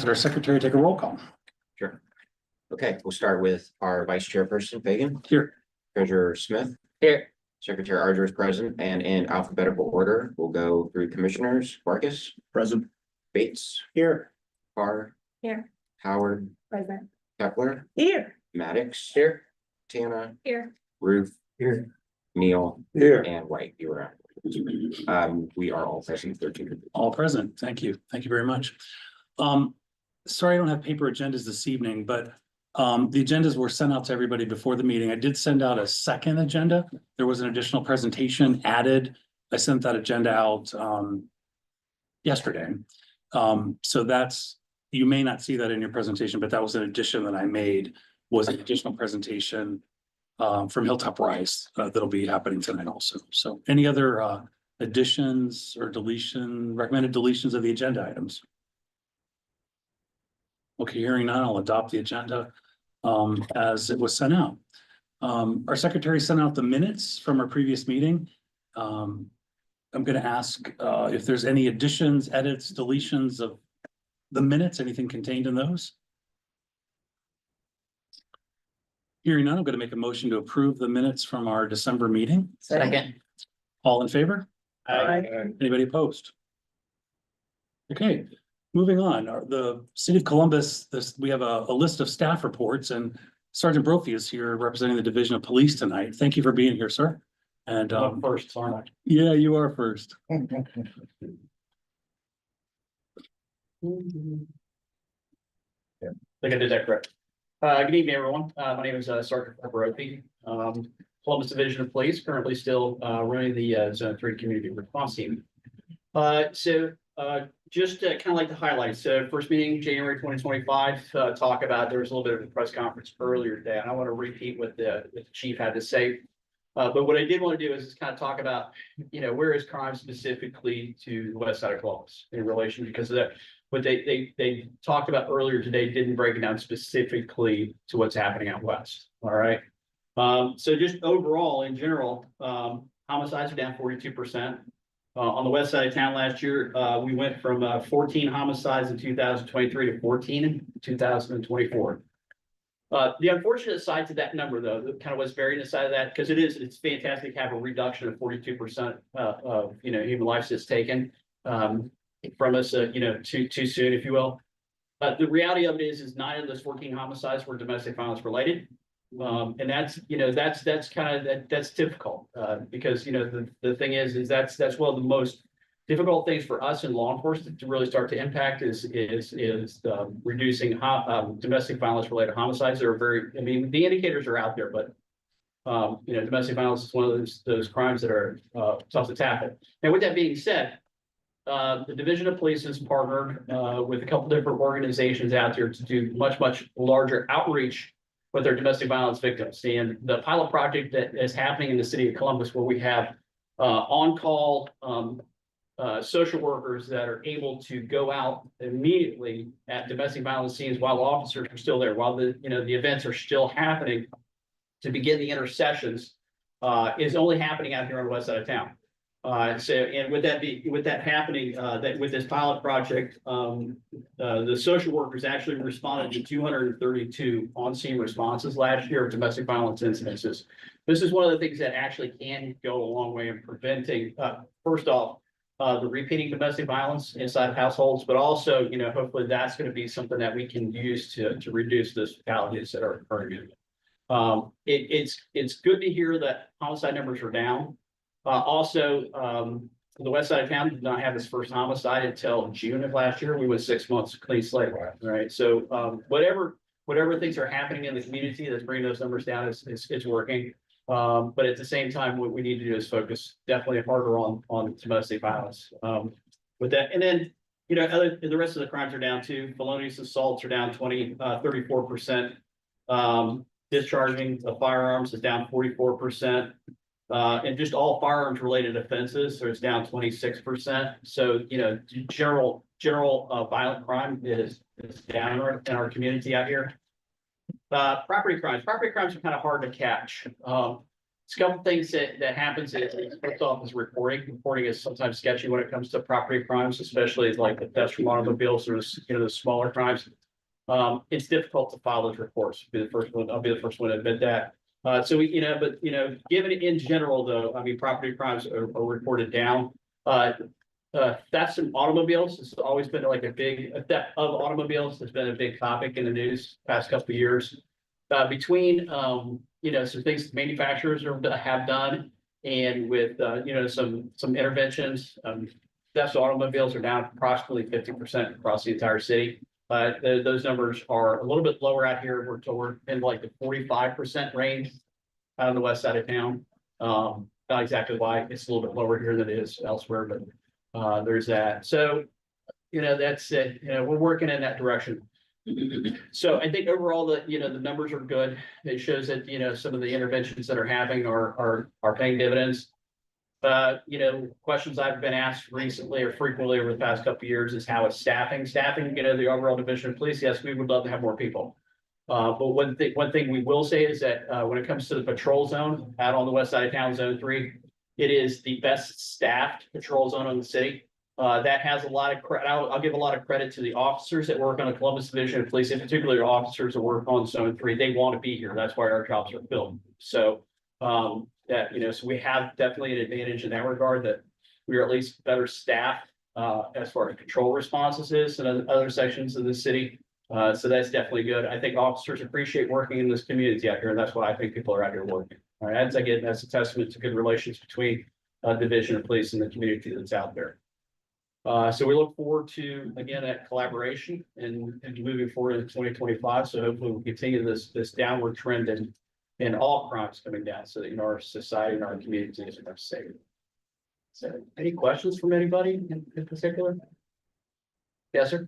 that our secretary take a roll call. Sure. Okay, we'll start with our vice chairperson, Fagan. Here. Treasurer Smith. Here. Secretary Arger is present, and in alphabetical order, we'll go through commissioners. Vargas. Present. Bates. Here. Carr. Here. Howard. Present. Kepler. Here. Maddox. Here. Tana. Here. Ruth. Here. Neil. Here. And White. You were on. We are all present, 13. All present. Thank you. Thank you very much. Sorry, I don't have paper agendas this evening, but the agendas were sent out to everybody before the meeting. I did send out a second agenda. There was an additional presentation added. I sent that agenda out yesterday. So that's, you may not see that in your presentation, but that was an addition that I made, was an additional presentation from Hilltop Rise that'll be happening tonight also. So any other additions or recommended deletions of the agenda items? Okay, hearing none, I'll adopt the agenda as it was sent out. Our secretary sent out the minutes from our previous meeting. I'm going to ask if there's any additions, edits, deletions of the minutes, anything contained in those. Hearing none, I'm going to make a motion to approve the minutes from our December meeting. Second. All in favor? Aye. Anybody opposed? Okay, moving on. The City of Columbus, we have a list of staff reports, and Sergeant Brophy is here representing the Division of Police tonight. Thank you for being here, sir. And First, aren't yeah, you are first. I? I think I did that correct. Good evening, everyone. My name is Sergeant Brophy. Columbus Division of Police, currently still running the Zone 3 Community Response Team. Just kind of like the highlights. So first meeting, January 2025, talk about, there was a little bit of a press conference earlier today, and I want to repeat what the chief had to say. But what I did want to do is just kind of talk about, where is crime specifically to the west side of Columbus in relation, because of that, what they talked about earlier today didn't break it down specifically to what's happening out west. All right. So just overall, in general, homicides are down 42%. On the west side of town last year, we went from 14 homicides in 2023 to 14 in 2024. The unfortunate side to that number, though, kind of what's buried inside of that, because it's fantastic to have a reduction of 42% of human lives that's taken from us, too soon, if you will. The reality of it is 9 of those 14 homicides were domestic violence related. And that's kind of that's difficult because the thing is that's one of the most difficult things for us in law enforcement to really start to impact is reducing domestic violence related homicides. That are the indicators are out there, but domestic violence is one of those crimes that are tough to tackle. And with that being said, the Division of Police has partnered with a couple different organizations out there to do much larger outreach with their domestic violence victims. And the pilot project that is happening in the city of Columbus, where we have on-call social workers that are able to go out immediately at domestic violence scenes while officers are still there, while the events are still happening, to begin the intercessions, is only happening out here on the west side of town. And with that happening, that with this pilot project, the social workers actually responded to 232 on-scene responses last year of domestic violence incidences. This is one of the things that actually can go a long way in preventing, first off, the repeating domestic violence inside of households, but also, hopefully that's going to be something that we can use to reduce the fatalities that are occurring. It's good to hear that homicide numbers are down. Also, the west side of town did not have its first homicide until June of last year. We went 6 months clean slate, right? So whatever things are happening in the community that's bringing those numbers down is working. But at the same time, what we need to do is focus definitely harder on domestic violence. With that, and then the rest of the crimes are down too. Felonious assaults are down 34%. Discharging of firearms is down 44%. And just all firearms related offenses, so it's down 26%. So, general violent crime is down in our community out here. Property crimes are kind of hard to catch. a couple things that happens is, first off, is reporting. Reporting is sometimes sketchy when it comes to property crimes, especially like the theft from automobiles or, the smaller crimes. It's difficult to file those reports. I'll be the first one to admit that. So we, given it in general, though, I mean, property crimes are reported down. Thefts from automobiles has always been like theft of automobiles has been a big topic in the news past couple of years. Between some things manufacturers have done, and with some interventions, thefts of automobiles are down approximately 50% across the entire city. Those numbers are a little bit lower out here. We're in like the 45% range out on the west side of town. Not exactly why it's a little bit lower here than it is elsewhere, but there's that. So, that's it. We're working in that direction. So I think overall the numbers are good. It shows that, some of the interventions that are happening are paying dividends. Questions I've been asked recently or frequently over the past couple of years is how is staffing? Staffing, the overall division of police, yes, we would love to have more people. But one thing we will say is that when it comes to the patrol zone out on the west side of town, zone 3, it is the best staffed patrol zone in the city. That has a lot of credit. I'll give a lot of credit to the officers that work on the Columbus Division of Police, in particular officers that work on Zone 3. They want to be here. That's why our jobs are filled. So, so we have definitely an advantage in that regard, that we are at least better staffed as far as control responses is in other sections of the city. So that's definitely good. I think officers appreciate working in this community out here, and that's why I think people are out here working. All right, that's a testament to good relations between Division of Police and the community that's out there. So we look forward to, again, that collaboration and moving forward in 2025. So hopefully we'll continue this downward trend in all crimes coming down, so that our society and our communities are safe. So any questions from anybody in particular? Yes, sir.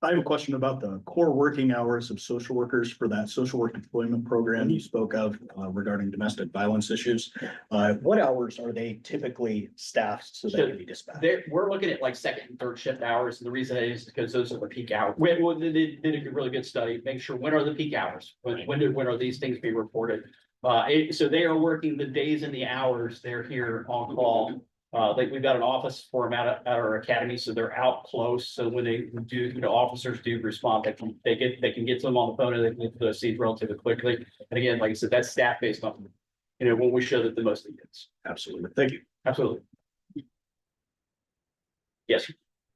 I have a question about the core working hours of social workers for that social work employment program you spoke of regarding domestic violence issues. What hours are they typically staffed so they can be dispatched? We're looking at like second and third shift hours, and the reason is because those are the peak hours. They did a really good study, make sure when are the peak hours, when are these things being reported. So they are working the days and the hours they're here on call. We've got an office for them at our academy, so they're out close. So when they do, officers do respond, they can get to them on the phone and they can get to those scenes relatively quickly. And again, like I said, that's staff based on, when we show that the most needs. Absolutely. Thank you. Absolutely. Yes.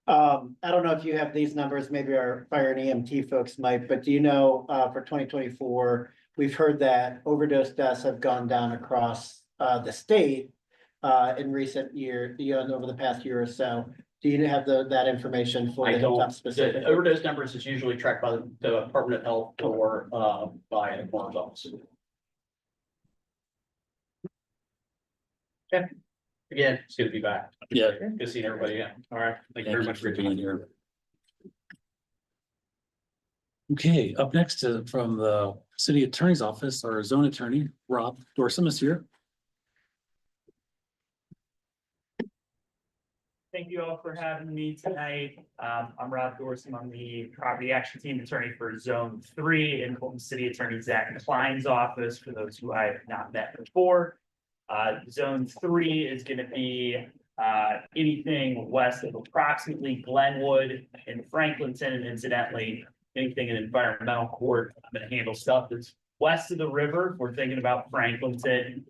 I don't know if you have these numbers, maybe our fire and EMT folks might, but do you know, for 2024, we've heard that overdose deaths have gone down across the state in recent years, over the past year or so. Do you have that information for the Hilltop specific? The overdose numbers is usually tracked by the Department of Health or by the coroner's office. Okay. Again, it's good to be back. Yeah. Good seeing everybody. Yeah. All right. Thank you very much for being here. Okay, up next from the city attorney's office, our zone attorney, Rob Dorsum, is here. Thank you all for having me tonight. I'm Rob Dorsum. I'm the property action team attorney for Zone 3 in Fulton City Attorney Zach Klein's office, for those who I have not met before. Zone 3 is going to be anything west of approximately Glenwood and Franklinton, and incidentally, anything in environmental court. I'm going to handle stuff that's west of the river. We're thinking about Franklinton,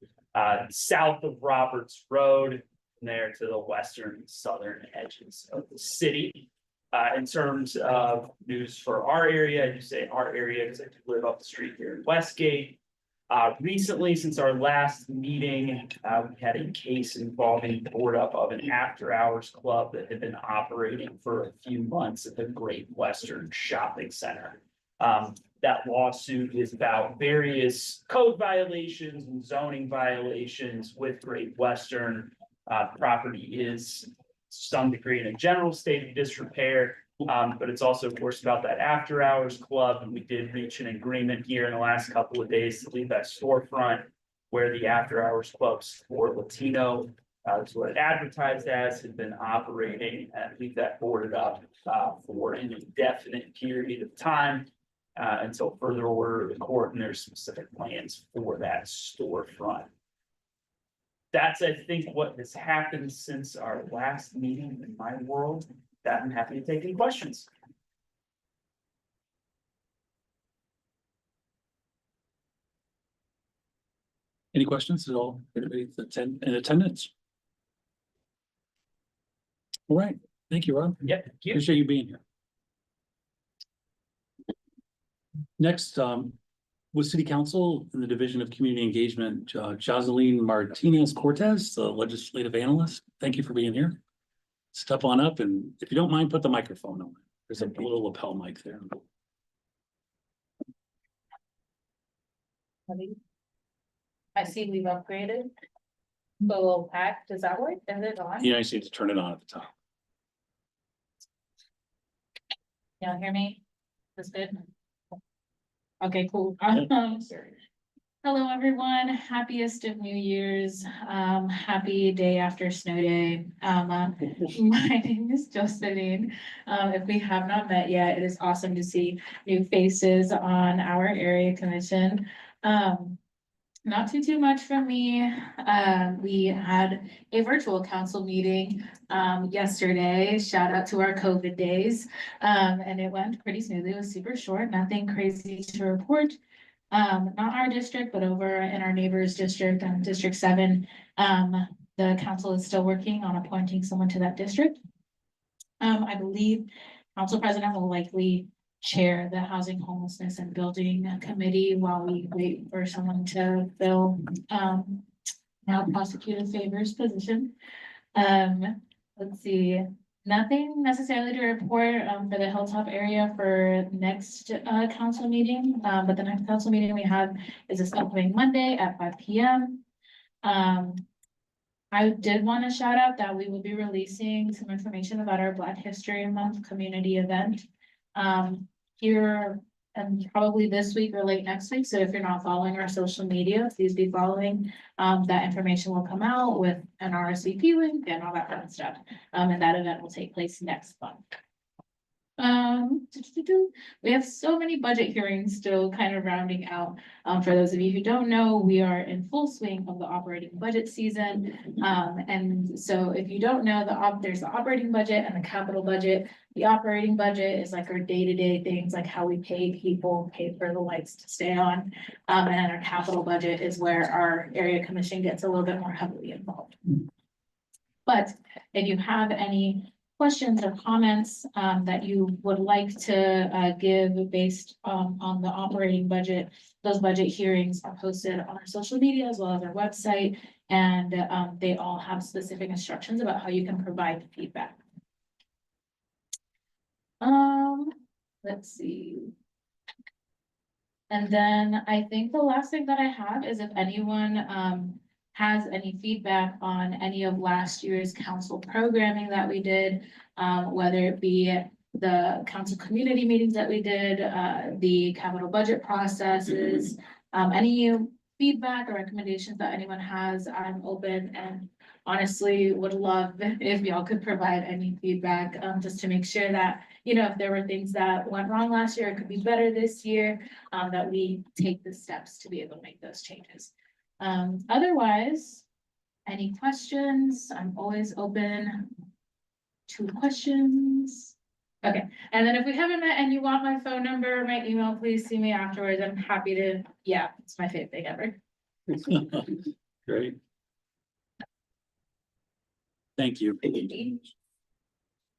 south of Roberts Road, there to the western and southern edges of the city. In terms of news for our area, I do say our area because I do live up the street here in Westgate. Recently, since our last meeting, we had a case involving the board up of an after hours club that had been operating for a few months at the Great Western Shopping Center. That lawsuit is about various code violations and zoning violations with Great Western. Property is to some degree in a general state of disrepair, but it's also, of course, about that after hours club. And we did reach an agreement here in the last couple of days to leave that storefront where the after hours clubs for Latino, that's what it advertised as, had been operating, and leave that boarded up for an indefinite period of time. until further order of the court, and there's specific plans for that storefront. That's, I think, what has happened since our last meeting in my world. That I'm happy to take any questions. Any questions at all? Anybody in attendance? All right, thank you, Rob. Yep, thank you. Appreciate you being here. Next, with City Council in the Division of Community Engagement, Jocelyn Martinez Cortez, the legislative analyst. Thank you for being here. Step on up, and if you don't mind, put the microphone on. There's a little lapel mic there. I see we've upgraded. The little pack, does that work? Is it on? You just need to turn it on at the top. Y'all hear me? That's good. Okay, cool. Hello, everyone. Happiest of New Year's. Happy day after snow day. My name is Jocelyn. If we have not met yet, it is awesome to see new faces on our area commission. Not too much from me. We had a virtual council meeting yesterday. Shout out to our COVID days. And it went pretty smoothly. It was super short, nothing crazy to report. Not our district, but over in our neighbor's district, District 7. The council is still working on appointing someone to that district. I believe council president will likely chair the Housing, Homelessness and Building Committee while we wait for someone to fill now prosecutor favors position. Let's see, nothing necessarily to report for the Hilltop area for next council meeting, but the next council meeting we have is this upcoming Monday at 5 p.m. I did want to shout out that we will be releasing some information about our Black History Month community event here and probably this week or late next week. So if you're not following our social media, please be following. That information will come out with an RSVP link and all that fun stuff. And that event will take place next month. We have so many budget hearings still kind of rounding out. For those of you who don't know, we are in full swing of the operating budget season. And so if you don't know, there's the operating budget and the capital budget. The operating budget is like our day-to-day things, like how we pay people, pay for the lights to stay on. And then our capital budget is where our area commission gets a little bit more heavily involved. But if you have any questions or comments that you would like to give based on the operating budget, those budget hearings are posted on our social media as well as our website, and they all have specific instructions about how you can provide feedback. Let's see. And then I think the last thing that I have is if anyone has any feedback on any of last year's council programming that we did, whether it be the council community meetings that we did, the capital budget processes, any feedback or recommendations that anyone has, I'm open and honestly would love if y'all could provide any feedback, just to make sure that, you know, if there were things that went wrong last year, it could be better this year, that we take the steps to be able to make those changes. Otherwise, any questions? I'm always open to questions. Okay, and then if we haven't met and you want my phone number or my email, please see me afterwards. I'm happy to, yeah, it's my favorite thing ever. Great. Thank you. Really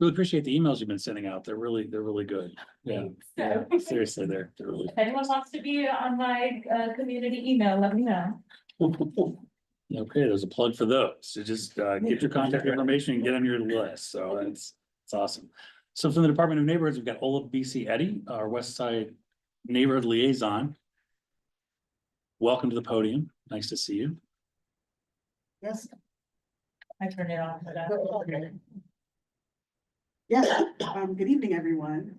appreciate the emails you've been sending out. They're really good. Yeah, yeah, seriously, they're really. If anyone wants to be on my community email, let me know. Okay, there's a plug for those. So just get your contact information and get on your list. So it's awesome. So from the Department of Neighborhoods, we've got Olaf BC Eddy, our West Side Neighborhood Liaison. Welcome to the podium. Nice to see you. Yes. I turned it on for that. Yes, good evening, everyone.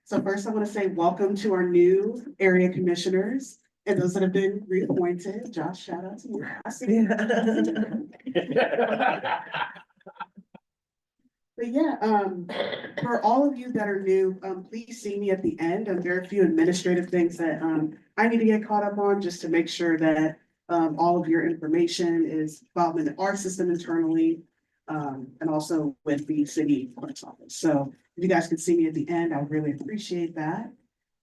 So first I want to say welcome to our new area commissioners and those that have been reappointed. Josh, shout out to you. I see you. But yeah, for all of you that are new, please see me at the end. There are a few administrative things that, I need to get caught up on just to make sure that, all of your information is filed in our system internally, and also with the city clerk's office. So if you guys could see me at the end, I would really appreciate that.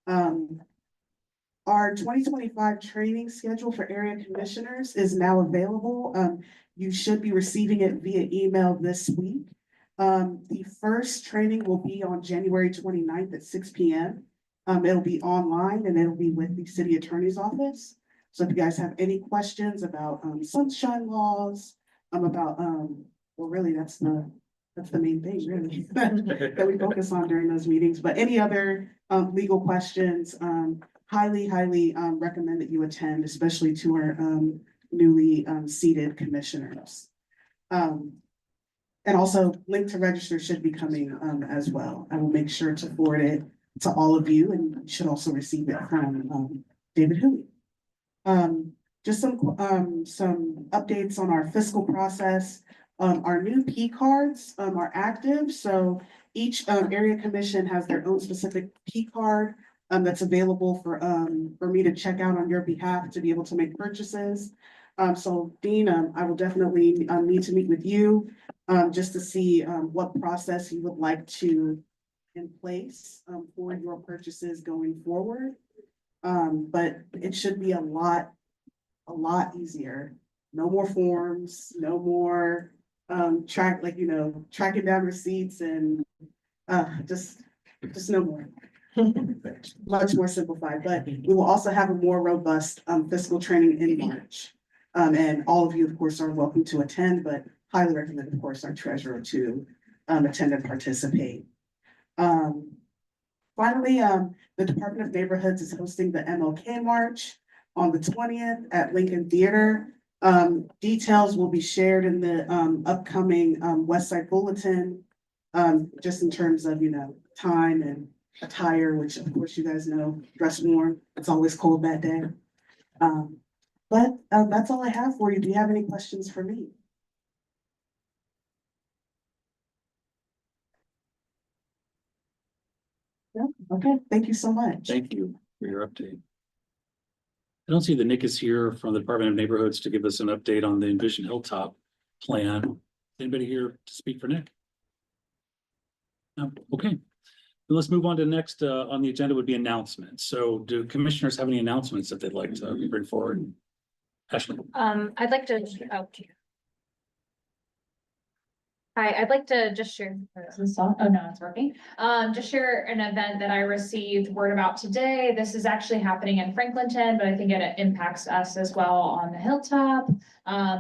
Our 2025 training schedule for area commissioners is now available. You should be receiving it via email this week. The first training will be on January 29th at 6 p.m. It'll be online and it'll be with the city attorney's office. So if you guys have any questions about sunshine laws, about well, really that's the main thing really that we focus on during those meetings. But any other legal questions, highly recommend that you attend, especially to our newly seated commissioners. And also link to register should be coming as well. I will make sure to forward it to all of you, and you should also receive it from David Huey. Just some updates on our fiscal process. Our new P cards are active, so each area commission has their own specific P card that's available for me to check out on your behalf to be able to make purchases. So Dean, I will definitely need to meet with you just to see what process you would like to in place for your purchases going forward. But it should be a lot easier. No more forms, no more tracking down receipts and just no more. Much more simplified, but we will also have a more robust fiscal training in March. And all of you, of course, are welcome to attend, but highly recommend, of course, our treasurer to attend and participate. Finally, the Department of Neighborhoods is hosting the MLK March on the 20th at Lincoln Theater. Details will be shared in the upcoming Westside Bulletin, just in terms of, time and attire, which of course you guys know, dress warm. It's always cold that day. But that's all I have for you. Do you have any questions for me? No? Okay, thank you so much. Thank you for your update. I don't see that Nick is here from the Department of Neighborhoods to give us an update on the Envision Hilltop plan. Anybody here to speak for Nick? No, okay. Let's move on to next on the agenda would be announcements. So do commissioners have any announcements that they'd like to bring forward? Ashley. I'd like to, Hi, I'd like to just share. Oh, no, it's working. Just share an event that I received word about today. This is actually happening in Franklinton, but I think it impacts us as well on the Hilltop.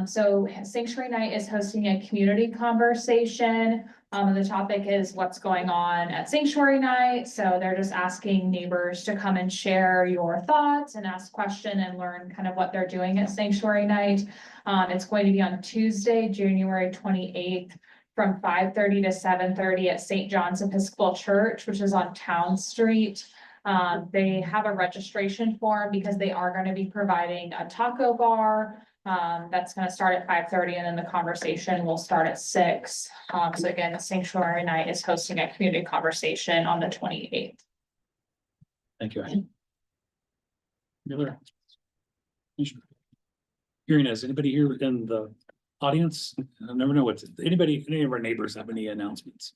So Sanctuary Night is hosting a community conversation. The topic is what's going on at Sanctuary Night. So they're just asking neighbors to come and share your thoughts and ask questions and learn kind of what they're doing at Sanctuary Night. It's going to be on Tuesday, January 28th. From 5:30 to 7:30 at St. John's Episcopal Church, which is on Town Street. They have a registration form because they are going to be providing a taco bar. That's going to start at 5:30 and then the conversation will start at 6. So again, Sanctuary Night is hosting a community conversation on the 28th. Thank you, Ashley. Miller. Hearing as anybody here in the audience, I never know what's any of our neighbors have any announcements?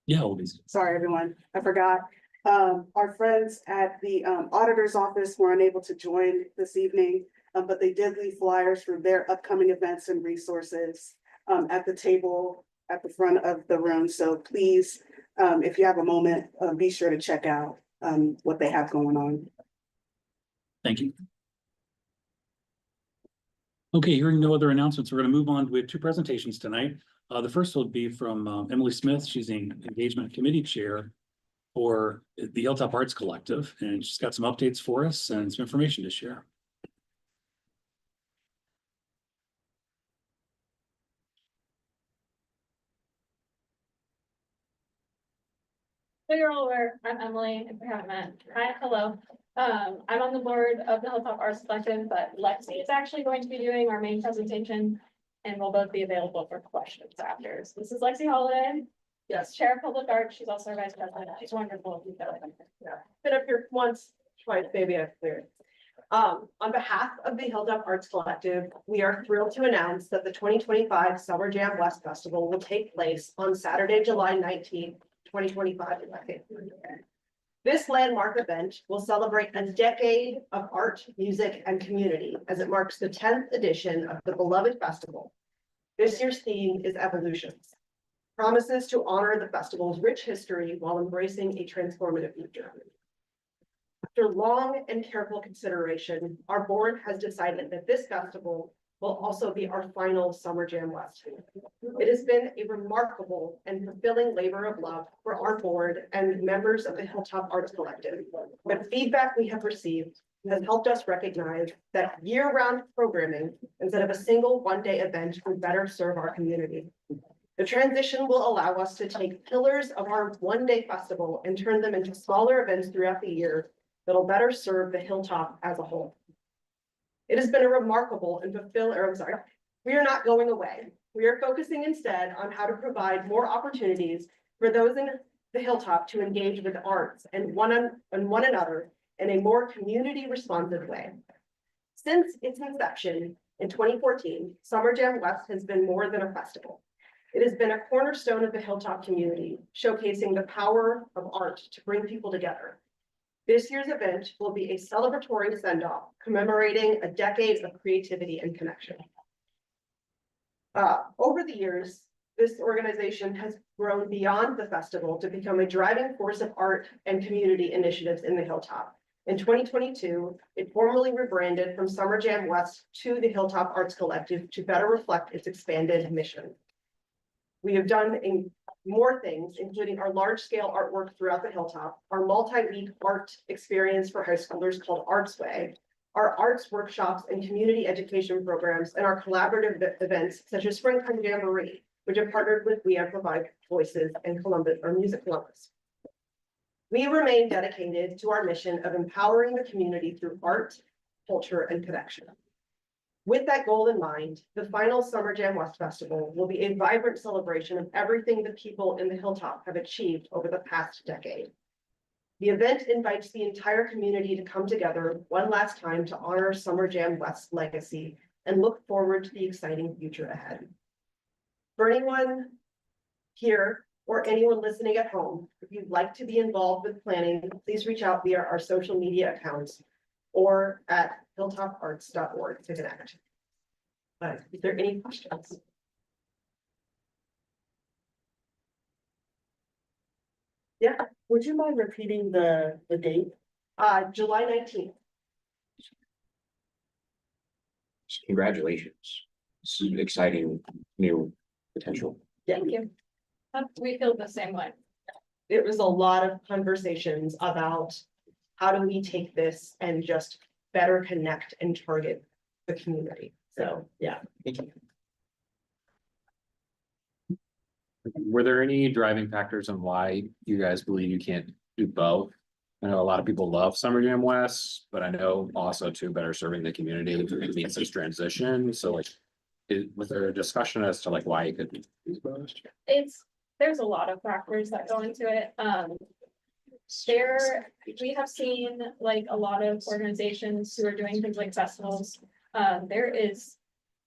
Yeah, Olbies. Sorry, everyone, I forgot. Our friends at the auditor's office were unable to join this evening, but they did leave flyers for their upcoming events and resources at the table at the front of the room. So please, if you have a moment, be sure to check out what they have going on. Thank you. Okay, hearing no other announcements, we're going to move on. We have 2 presentations tonight. The first will be from Emily Smith. She's the Engagement Committee Chair for the Hilltop Arts Collective, and she's got some updates for us and some information to share. So you're all aware, I'm Emily, if we haven't met. Hi, hello. I'm on the board of the Hilltop Arts Collective, but Lexi is actually going to be doing our main presentation and we'll both be available for questions after. So this is Lexi Holiday. Yes, Chair of Public Art. She's also our Vice President. She's wonderful. Been up here once, twice, maybe I've cleared. On behalf of the Hilltop Arts Collective, we are thrilled to announce that the 2025 Summer Jam West Festival will take place on Saturday, July 19th, 2025. This landmark event will celebrate a decade of art, music, and community as it marks the 10th edition of the beloved festival. This year's theme is Evolutions, promises to honor the festival's rich history while embracing a transformative future. After long and careful consideration, our board has decided that this festival will also be our final Summer Jam West. It has been a remarkable and fulfilling labor of love for our board and members of the Hilltop Arts Collective. But feedback we have received has helped us recognize that year-round programming instead of a single one-day event would better serve our community. The transition will allow us to take pillars of our one-day festival and turn them into smaller events throughout the year that'll better serve the Hilltop as a whole. It has been a remarkable and we are not going away. We are focusing instead on how to provide more opportunities for those in the Hilltop to engage with arts and one another in a more community responsive way. Since its inception in 2014, Summer Jam West has been more than a festival. It has been a cornerstone of the Hilltop community, showcasing the power of art to bring people together. This year's event will be a celebratory send-off commemorating a decade of creativity and connection. Over the years, this organization has grown beyond the festival to become a driving force of art and community initiatives in the Hilltop. In 2022, it formally rebranded from Summer Jam West to the Hilltop Arts Collective to better reflect its expanded mission. We have done more things, including our large-scale artwork throughout the Hilltop, our multi-week art experience for high schoolers called Arts Way, our arts workshops and community education programs, and our collaborative events such as Springtime Jamboree, which have partnered with We Amplify Voices and Columbus or Music Columbus. We remain dedicated to our mission of empowering the community through art, culture, and connection. With that goal in mind, the final Summer Jam West Festival will be a vibrant celebration of everything the people in the Hilltop have achieved over the past decade. The event invites the entire community to come together one last time to honor Summer Jam West's legacy and look forward to the exciting future ahead. For anyone here or anyone listening at home, if you'd like to be involved with planning, please reach out via our social media accounts or at hilltoparts.org to connect. Is there any questions? Yeah, Would you mind repeating the date? July 19th. Congratulations. This is an exciting new potential. Thank you. We feel the same way. It was a lot of conversations about how do we take this and just better connect and target the community. So, yeah. Thank you. Were there any driving factors on why you guys believe you can't do both? I know a lot of people love Summer Jam West, but I know also too better serving the community means this transition. So like, was there a discussion as to like why you could do both? There's a lot of factors that go into it. We have seen like a lot of organizations who are doing things like festivals. There is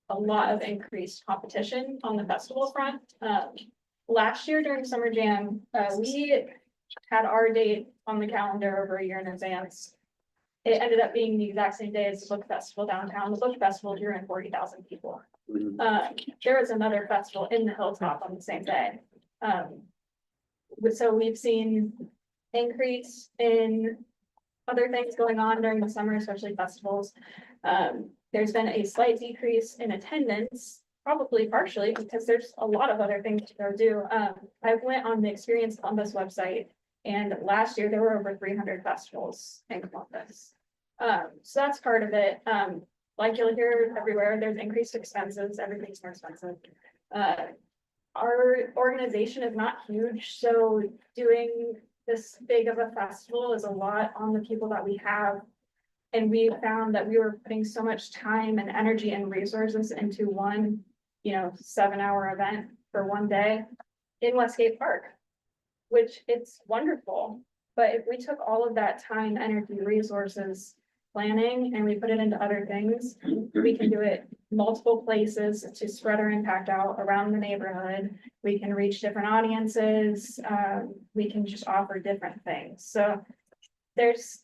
a lot of increased competition on the festival front. Last year during Summer Jam, we had our date on the calendar over a year in advance. It ended up being the exact same day as the book festival downtown. The book festival drew in 40,000 people. There was another festival in the Hilltop on the same day. So we've seen increase in other things going on during the summer, especially festivals. There's been a slight decrease in attendance, probably partially because there's a lot of other things to go do. I went on the Experience Columbus website, and last year there were over 300 festivals in Columbus. So that's part of it. Like you'll hear everywhere, there's increased expenses, everything's more expensive. Our organization is not huge, so doing this big of a festival is a lot on the people that we have. And we found that we were putting so much time and energy and resources into one 7-hour event for one day in Westgate Park, which it's wonderful. But if we took all of that time, energy, resources, planning, and we put it into other things, we can do it multiple places to spread our impact out around the neighborhood. We can reach different audiences. We can just offer different things. So there's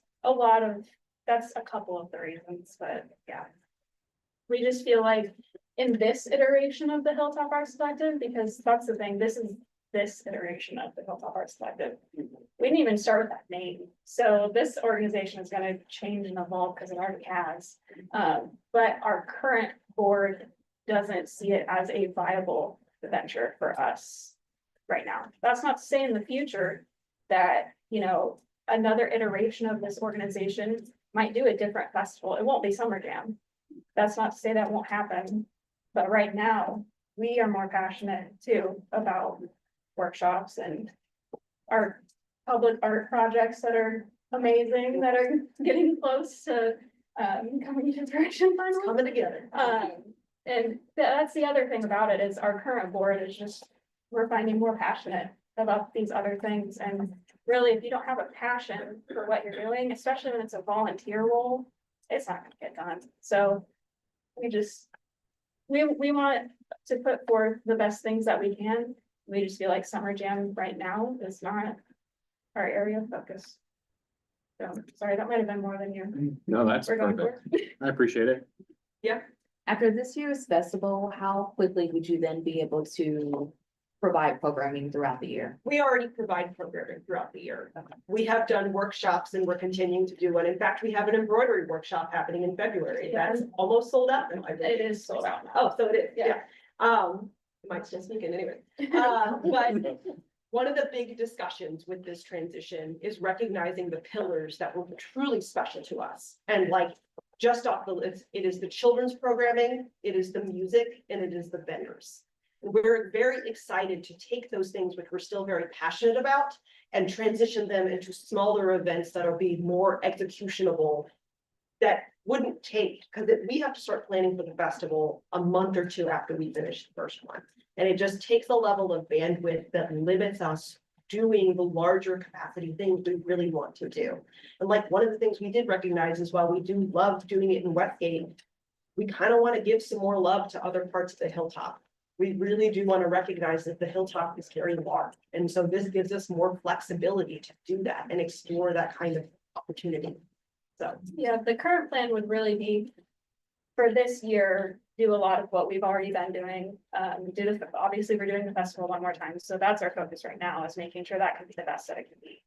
that's a couple of the reasons, but yeah. We just feel like in this iteration of the Hilltop Arts Collective, because that's the thing, this is this iteration of the Hilltop Arts Collective. We didn't even start with that name. So this organization is gonna change and evolve because it already has. But our current board doesn't see it as a viable venture for us right now. That's not to say in the future that, another iteration of this organization might do a different festival. It won't be Summer Jam. That's not to say that won't happen. But right now, we are more passionate too about workshops and our public art projects that are amazing, that are getting close to coming to fruition finally. Coming together. And that's the other thing about it is our current board is just, we're finding more passionate about these other things. And really, if you don't have a passion for what you're doing, especially when it's a volunteer role, it's not gonna get done. So we want to put forth the best things that we can. We just feel like Summer Jam right now is not our area of focus. So, sorry, that might have been more than you. No, that's We're going perfect. for. I appreciate it. After this year's festival, how quickly would you then be able to provide programming throughout the year? We already provide programming throughout the year. We have done workshops and we're continuing to do one. In fact, we have an embroidery workshop happening in February. That's almost sold out now. I believe. It is sold out now. Oh, so it is, yeah. Yeah. Might still sneak in anyway. But one of the big discussions with this transition is recognizing the pillars that were truly special to us. And like, just off the list, it is the children's programming, it is the music, and it is the vendors. We're very excited to take those things, which we're still very passionate about, and transition them into smaller events that'll be more executionable. That wouldn't take, because we have to start planning for the festival a month or two after we finish the first one. And it just takes a level of bandwidth that limits us doing the larger capacity things we really want to do. And like one of the things we did recognize is while we do love doing it in Westgate, we kind of want to give some more love to other parts of the Hilltop. We really do want to recognize that the Hilltop is carrying water. And so this gives us more flexibility to do that and explore that kind of opportunity. So, Yeah, the current plan would really be for this year, do a lot of what we've already been doing. Obviously, we're doing the festival one more time. So that's our focus right now, is making sure that can be the best that it can be.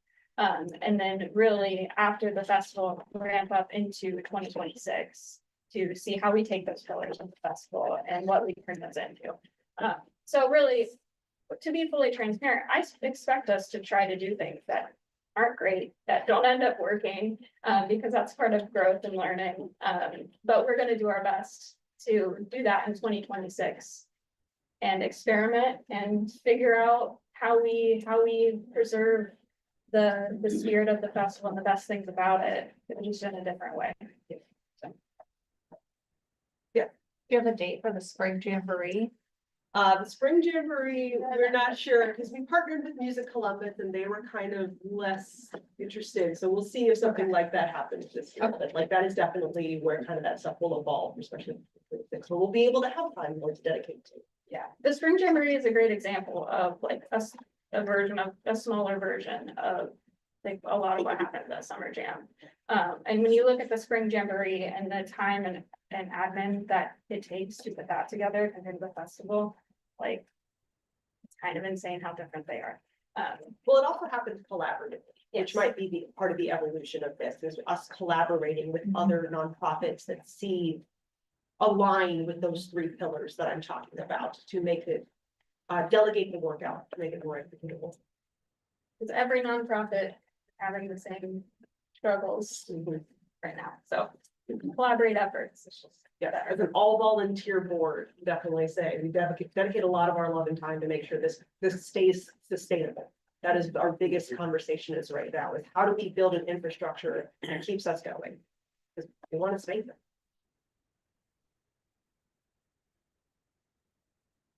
And then really after the festival, ramp up into 2026 to see how we take those pillars of the festival and what we turn those into. So really, to be fully transparent, I expect us to try to do things that aren't great, that don't end up working, because that's part of growth and learning. But we're gonna do our best to do that in 2026 and experiment and figure out how we preserve the spirit of the festival and the best things about it, but just in a different way. So. Do you have a date for the spring jamboree? the Spring Jamboree, we're not sure, because we partnered with Music Columbus and they were kind of less interested. So we'll see if something like that happens this year, but like that is definitely where kind of that stuff will evolve, especially. So we'll be able to have time more to dedicate to. Yeah, the Spring Jamboree is a great example of like a version of a smaller version of like a lot of what happened at the Summer Jam. And when you look at the Spring Jamboree and the time and admin that it takes to put that together compared to the festival, like it's kind of insane how different they are. Well, it also happens collaboratively, Yes. which might be the part of the evolution of this, is us collaborating with other nonprofits that align with those three pillars that I'm talking about to make it, delegate the work out, to make it more executable. Because every nonprofit having the same struggles right now, so collaborate efforts. It's just Yeah, as an all volunteer board, definitely say, we dedicate a lot of our love and time to make sure this stays sustainable. That is our biggest conversation is right now, is how do we build an infrastructure that keeps us going? Because we want to stay there.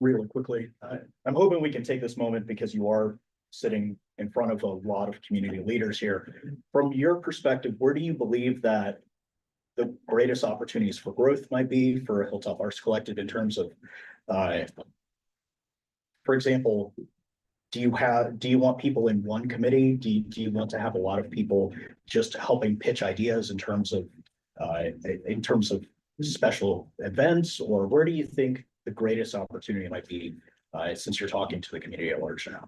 really quickly. I'm hoping we can take this moment because you are sitting in front of a lot of community leaders here. From your perspective, where do you believe that the greatest opportunities for growth might be for Hilltop Arts Collective in terms of, for example, do you want people in one committee? Do you want to have a lot of people just helping pitch ideas in terms of special events, or where do you think the greatest opportunity might be, since you're talking to the community at large now?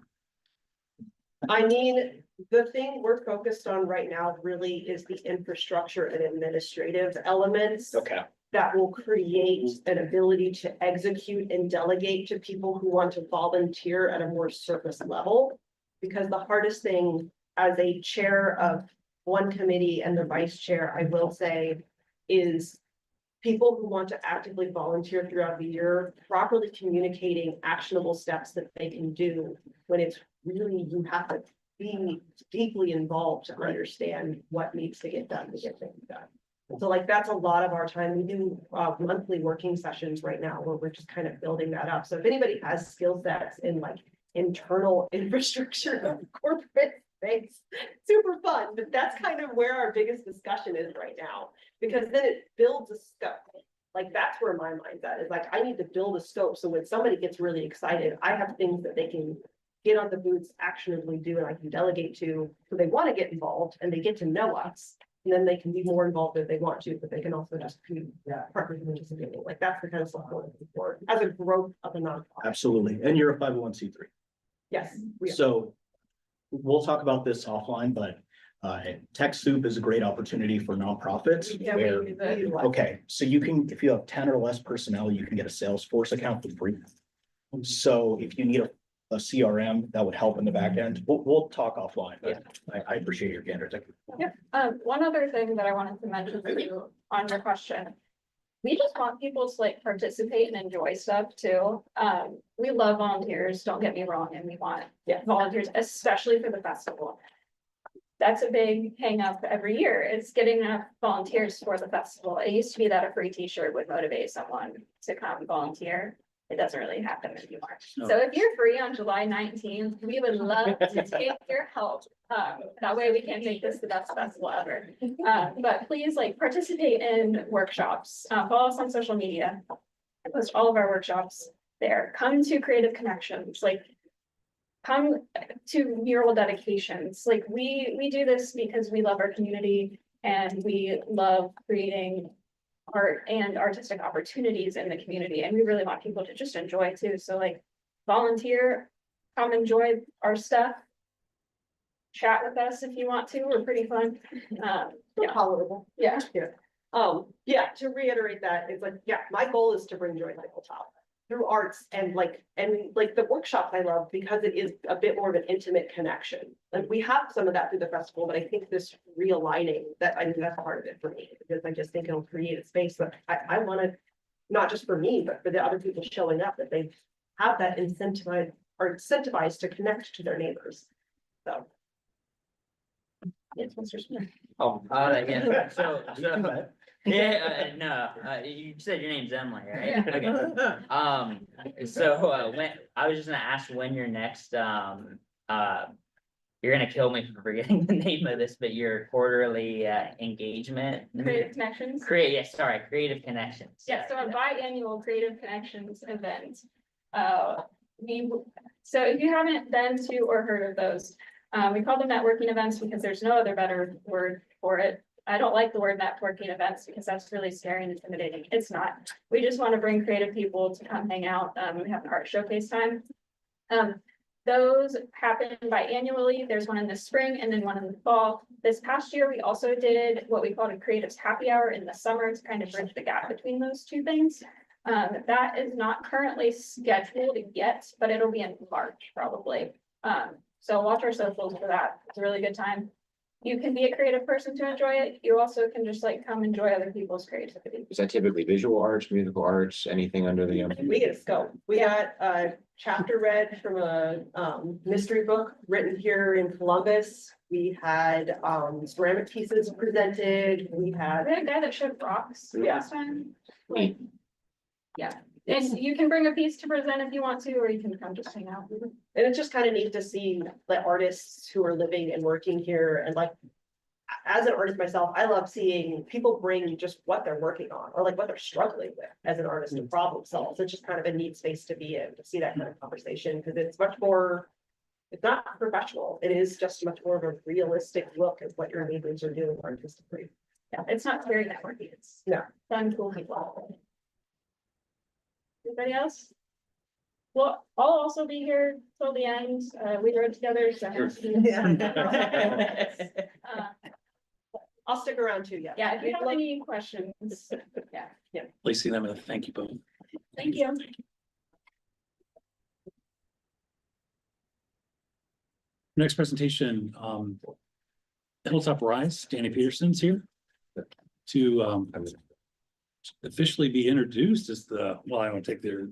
I mean, the thing we're focused on right now really is the infrastructure and administrative elements. Okay. That will create an ability to execute and delegate to people who want to volunteer at a more surface level. Because the hardest thing as a chair of one committee and the vice chair, I will say, is people who want to actively volunteer throughout the year, properly communicating actionable steps that they can do when it's really, you have to be deeply involved to understand what needs to get done to get things done. So like, that's a lot of our time. We do monthly working sessions right now where we're just kind of building that up. So if anybody has skill sets in like internal infrastructure of corporate space, super fun, but that's kind of where our biggest discussion is right now, because then it builds a scope. Like, that's where my mind's at, is like, I need to build a scope. So when somebody gets really excited, I have things that they can get on the boots, actionably do, and I can delegate to, so they want to get involved and they get to know us. And then they can be more involved if they want to, but they can also just be partners in participating. Like, that's the kind of stuff we're looking for as a growth of a nonprofit. Absolutely. And you're a 501c3. Yes. We are. So we'll talk about this offline, but TechSoup is a great opportunity for nonprofits. Yeah, where, we utilize. okay, so you can, if you have 10 or less personnel, you can get a Salesforce account for free. So if you need a CRM, that would help in the back end. We'll talk offline, but I appreciate your candor. Thank you. Yep. One other thing that I wanted to mention to you on your question. We just want people to like participate and enjoy stuff too. We love volunteers, don't get me wrong, and we want volunteers, especially for the festival. That's a big hang up every year. It's getting enough volunteers for the festival. It used to be that a free t-shirt would motivate someone to come volunteer. It doesn't really happen anymore. No. So if you're free on July 19th, we would love to take your help. That way we can make this the best festival ever. But please like participate in workshops, follow us on social media. I post all of our workshops there. Come to Creative Connections, like come to mural dedications. Like we do this because we love our community and we love creating art and artistic opportunities in the community, and we really want people to just enjoy too. So like volunteer, come enjoy our stuff, chat with us if you want to. We're pretty fun. We're tolerable. Yeah. Yeah, to reiterate that, it's like, yeah, my goal is to bring joy to Hilltop through arts and the workshops I love because it is a bit more of an intimate connection. Like, we have some of that through the festival, but I think this realigning, that I think that's part of it for me, because I just think it'll create a space that I want to, not just for me, but for the other people showing up, that they have that incentivized to connect to their neighbors. So. Yes, Mr. Smith. Oh, yeah, so, yeah, no, you said your name's Emily, right? Okay. So, when, I was just gonna ask when your next, you're gonna kill me for forgetting the name of this, but your quarterly, engagement. Creative Connections. Creative Connections. Yeah, so a biannual Creative Connections event. So if you haven't been to or heard of those, we call them networking events because there's no other better word for it. I don't like the word networking events because that's really scary and intimidating. It's not. We just want to bring creative people to come hang out. We have an art showcase time. Those happen biannually. There's one in the spring and then one in the fall. This past year, we also did what we called a Creatives Happy Hour in the summer to kind of bridge the gap between those two things. That is not currently scheduled yet, but it'll be in March probably. So watch our socials for that. It's a really good time. You can be a creative person to enjoy it. You also can just like come enjoy other people's creativity. Is that typically visual arts, musical arts, anything under the? We get a scope. We got a chapter read from a mystery book written here in Columbus. We had ceramic pieces presented. We had We had a guy that showed rocks last time. Like, yeah. And you can bring a piece to present if you want to, or you can come just hang out. And it's just kind of neat to see the artists who are living and working here and like. As an artist myself, I love seeing people bring just what they're working on or like what they're struggling with as an artist and problem solve. It's just kind of a neat space to be in, to see that kind of conversation, because it's much more. It's not professional. It is just much more of a realistic look at what your neighbors are doing artistically. Yeah, it's not very networky, it's. No. Fun, cool people. Anybody else? Well, I'll also be here till the end. We rode together, so. I'll stick around too, yeah. Yeah, if you have any questions, yeah, Lacey and I'm gonna thank you both. thank you. Next presentation, Hilltop Rise, Danny Peterson's here to officially be introduced as the, well, I don't take their,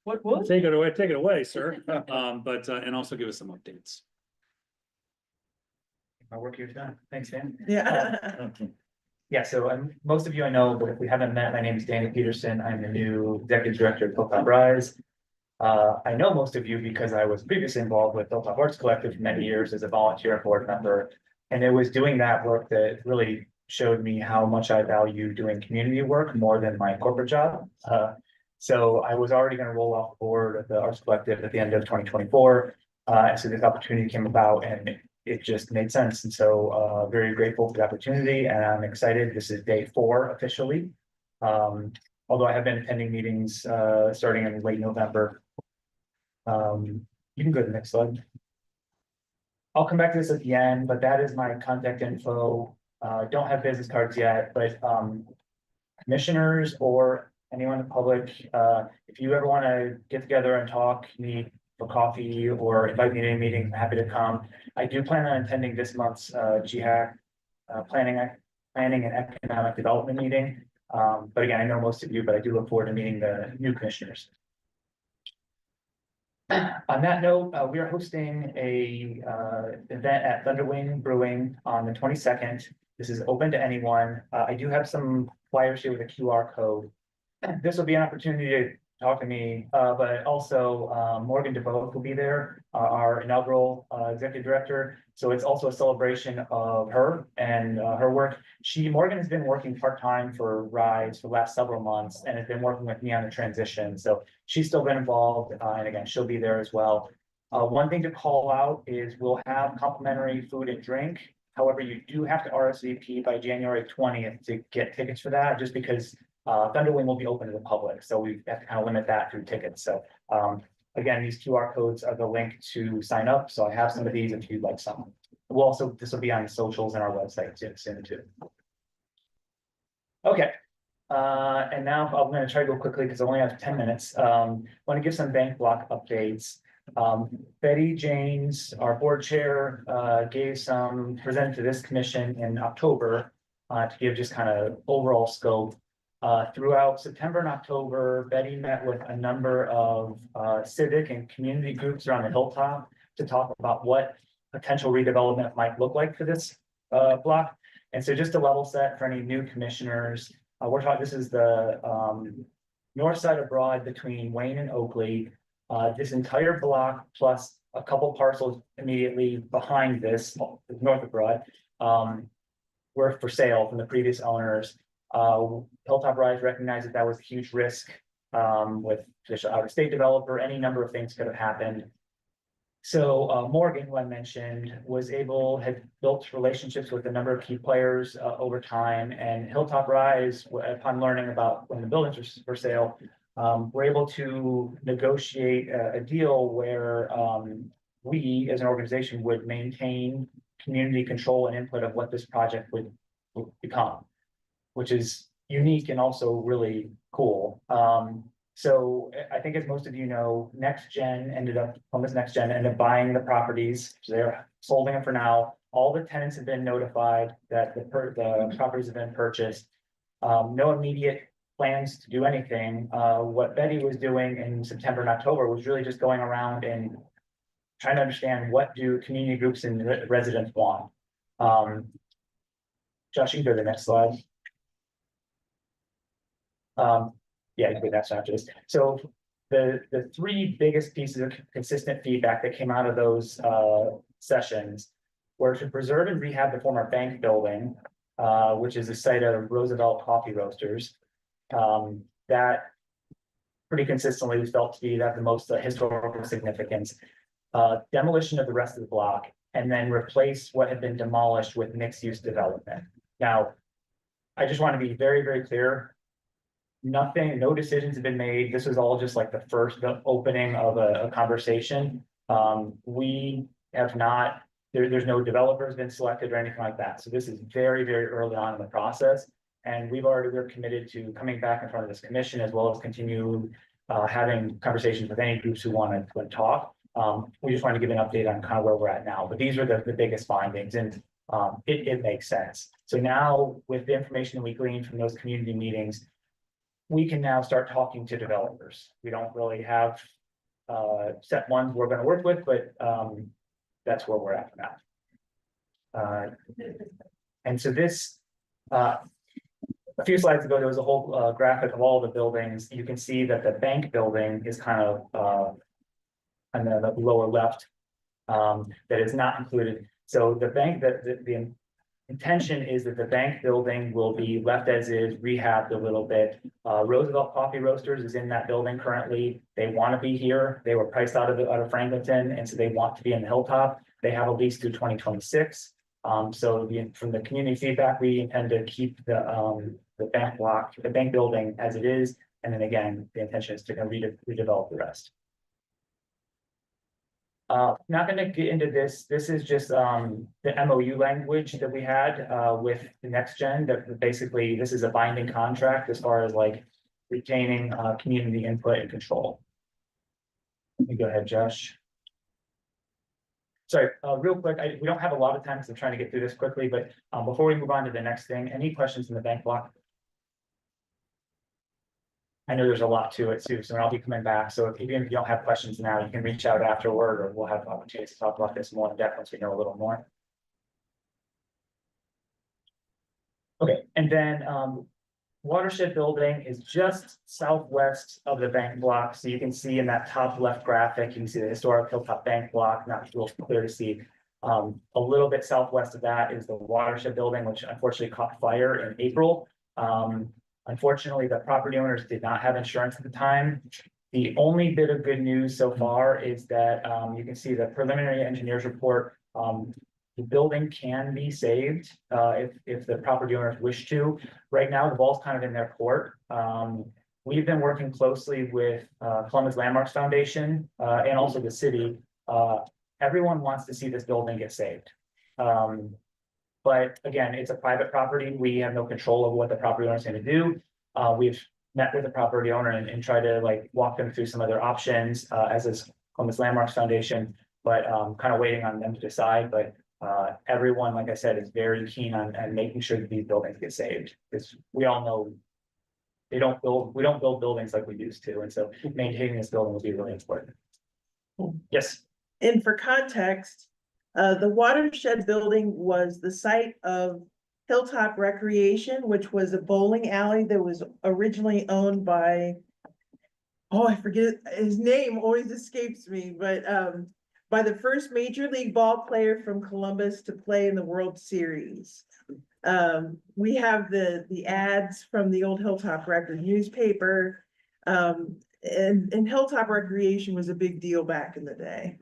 What? take it away, sir. But, and also give us some updates. My work here's done. Thanks, Dan. Yeah. Yeah, so most of you I know, but if we haven't met, my name is Danny Peterson. I'm the new executive director of Hilltop Rise. I know most of you because I was previously involved with Hilltop Arts Collective for many years as a volunteer and board member. And it was doing that work that really showed me how much I value doing community work more than my corporate job. So I was already going to roll off board of the Arts Collective at the end of 2024. And so this opportunity came about and it just made sense. And so very grateful for the opportunity and I'm excited. This is day 4 officially. Although I have been attending meetings starting in late November. You can go to the next slide. I'll come back to this at the end, but that is my contact info. Don't have business cards yet, but commissioners or anyone in the public, if you ever want to get together and talk, meet for coffee or invite me to a meeting, I'm happy to come. I do plan on attending this month's GHAC planning and economic development meeting. But again, I know most of you, but I do look forward to meeting the new commissioners. On that note, we are hosting a event at Thunderwing Brewing on the 22nd. This is open to anyone. I do have some flyers here with a QR code. This will be an opportunity to talk to me, but also Morgan DeVoe will be there, our inaugural executive director. So it's also a celebration of her and her work. Morgan has been working part-time for Rise for the last several months and has been working with me on the transition. So she's still been involved, and again, she'll be there as well. One thing to call out is we'll have complimentary food and drink. However, you do have to RSVP by January 20th to get tickets for that, just because Thunderwing will be open to the public, so we have to kind of limit that through tickets. So again, these QR codes are the link to sign up. So I have some of these if you'd like some. We'll also, this will be on the socials and our website soon too. Okay. And now I'm going to try to go quickly because I only have 10 minutes. Want to give some bank block updates. Betty James, our board chair, presented to this commission in October to give just kind of overall scope. Throughout September and October, Betty met with a number of civic and community groups around the Hilltop to talk about what potential redevelopment might look like for this block. And so just to level set for any new commissioners, we're talking, this is the north side of Broad between Wayne and Oakley. This entire block plus a couple parcels immediately behind this, north of Broad, were for sale from the previous owners. Hilltop Rise recognized that was a huge risk with traditional out-of-state developer. Any number of things could have happened. So Morgan, who I mentioned, had built relationships with a number of key players over time, and Hilltop Rise, upon learning about when the buildings were for sale, were able to negotiate a deal where we, as an organization, would maintain community control and input of what this project would become, which is unique and also really cool. So I think, as most of you know, Columbus Next Gen ended up buying the properties. So they're holding them for now. All the tenants have been notified that the properties have been purchased. No immediate plans to do anything. What Betty was doing in September and October was really just going around and trying to understand what do community groups and residents want. Josh, you can go to the next slide. Yeah, you could that's not just, so the three biggest pieces of consistent feedback that came out of those sessions were to preserve and rehab the former bank building, which is the site of Roosevelt Coffee Roasters. That pretty consistently was felt to be that the most historical significance. Demolition of the rest of the block, and then replace what had been demolished with mixed-use development. Now, I just want to be very, very clear. Nothing, no decisions have been made. This was all just like the opening of a conversation. We have not, there's no developers been selected or anything like that. So this is very, very early on in the process. And we're committed to coming back in front of this commission, as well as continue having conversations with any groups who want to talk. We just want to give an update on kind of where we're at now, but these are the biggest findings, and it makes sense. So now, with the information that we gleaned from those community meetings, we can now start talking to developers. We don't really have set ones we're going to work with, but that's where we're at now. And so this, a few slides ago, there was a whole graphic of all the buildings. You can see that the bank building is kind of on the lower left, that is not included. So the bank, the intention is that the bank building will be left as is, rehabbed a little bit. Roosevelt Coffee Roasters is in that building currently. They want to be here. They were priced out of Franklinton, and so they want to be in the Hilltop. They have a lease through 2026. So from the community feedback, we intend to keep the bank block, the bank building as it is, and then again, the intention is to redevelop the rest. Not going to get into this. This is just the MOU language that we had with the next gen. That basically this is a binding contract as far as like retaining community input and control. Let me go ahead, Josh. Sorry, real quick. We don't have a lot of time because I'm trying to get through this quickly. But before we move on to the next thing, any questions in the bank block? I know there's a lot to it too, so I'll be coming back. So even if you don't have questions now, you can reach out afterward, or we'll have opportunities to talk about this more in depth once we know a little more. Okay, and then watershed building is just southwest of the bank block. So you can see in that top left graphic, you can see the historic Hilltop Bank block, not real clear to see. A little bit southwest of that is the watershed building, which unfortunately caught fire in April. Unfortunately, the property owners did not have insurance at the time. The only bit of good news so far is that you can see the preliminary engineer's report. The building can be saved if the property owners wish to. Right now, the ball's kind of in their court. We've been working closely with Columbus Landmarks Foundation and also the city. Everyone wants to see this building get saved. But again, it's a private property. We have no control over what the property owner is going to do. We've met with the property owner and tried to like walk them through some other options, as is Columbus Landmarks Foundation, but kind of waiting on them to decide. But everyone, like I said, is very keen on making sure that these buildings get saved, because we all know we don't build buildings like we used to, and so maintaining this building will be really important. Yes. And for context, the watershed building was the site of Hilltop Recreation, which was a bowling alley that was originally owned by, oh, I forget, his name always escapes me, but by the first major league ball player from Columbus to play in the World Series. We have the ads from the old Hilltop Record newspaper, and Hilltop Recreation was a big deal back in the day.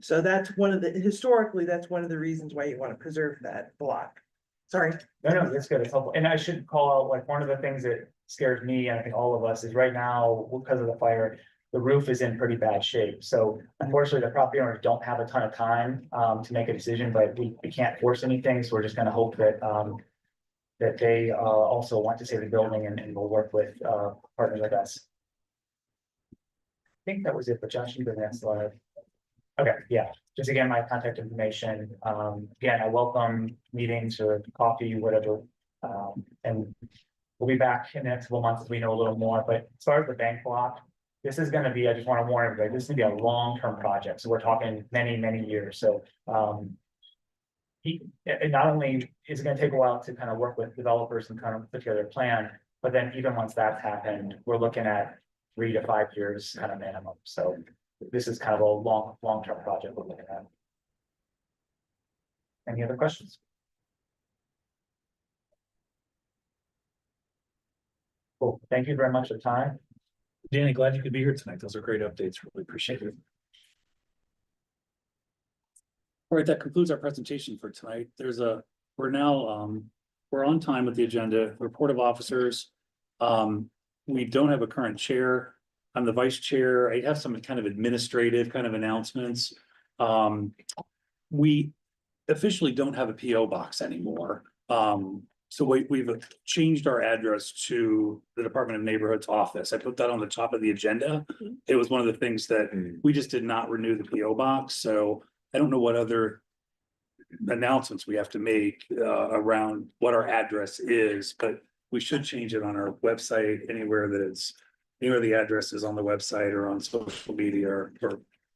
So that's historically, that's one of the reasons why you want to preserve that block. Sorry. No, that's good. It's helpful. And I should call out, like, one of the things that scares me, and I think all of us, is right now, because of the fire, the roof is in pretty bad shape. So unfortunately, the property owners don't have a ton of time to make a decision, but we can't force anything. So we're just going to hope that that they also want to save the building, and we'll work with partners like us. I think that was it, but Josh, you can next slide. Okay, yeah, just again, my contact information. Again, I welcome meetings or coffee, whatever. And we'll be back in the next couple months as we know a little more. But as far as the bank block, this is going to be, I just want to warn everybody, this is going to be a long-term project. So we're talking many, many years. So not only is it going to take a while to kind of work with developers and kind of put together a plan, But then even once that's happened, we're looking at 3 to 5 years kind of minimum. So this is kind of a long-term project we're looking at. Any other questions? Cool. Thank you very much for the time. Danny, glad you could be here tonight. Those are great updates. Really appreciate it. All right, that concludes our presentation for tonight. We're now, we're on time with the agenda. Report of officers. We don't have a current chair. I'm the vice chair. I have some kind of administrative kind of announcements. We officially don't have a PO box anymore. So we've changed our address to the Department of Neighborhood's office. I put that on the top of the agenda. It was one of the things that we just did not renew the PO box. So I don't know what other announcements we have to make around what our address is, but we should change it on our website, anywhere the address is on the website or on social media or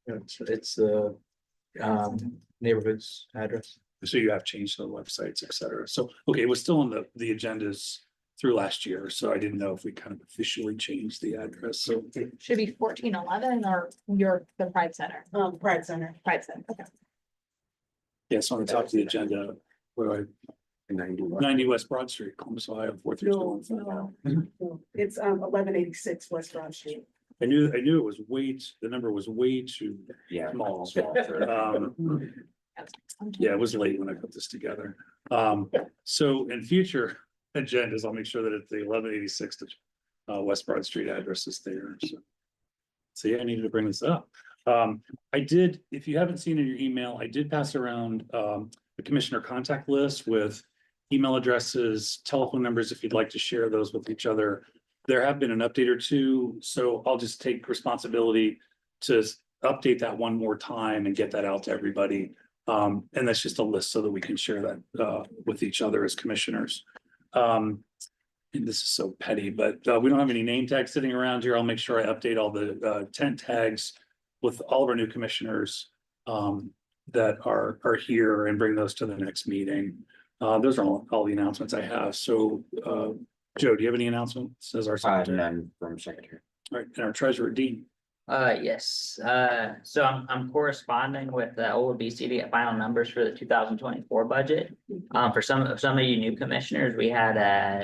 It's the neighborhood's address. so you have changed the websites, et cetera. So, okay, it was still on the agendas through last year, so I didn't know if we kind of officially changed the address. So Should be 1411 or the Pride Center. Pride Center. Pride Center, okay. yes, on the top of the agenda, where 90 West Broad Street, Columbus, Ohio, 43215. It's 1186 West Broad Street. I knew it was the number was way too small. Yeah, it was late when I put this together. So in future agendas, I'll make sure that it's the 1186 West Broad Street address is there. So yeah, I needed to bring this up. I did, if you haven't seen in your email, I did pass around the commissioner contact list with email addresses, telephone numbers, if you'd like to share those with each other. There have been an update or two, so I'll just take responsibility to update that one more time and get that out to everybody. And that's just a list so that we can share that with each other as commissioners. And this is so petty, but we don't have any name tags sitting around here. I'll make sure I update all the tent tags with all of our new commissioners that are here and bring those to the next meeting. Those are all the announcements I have. So Joe, do you have any announcements as our secretary? None from secretary. All right, and our treasurer, Dean. Yes, so I'm corresponding with OLBC to get final numbers for the 2024 budget. For some of you new commissioners, we had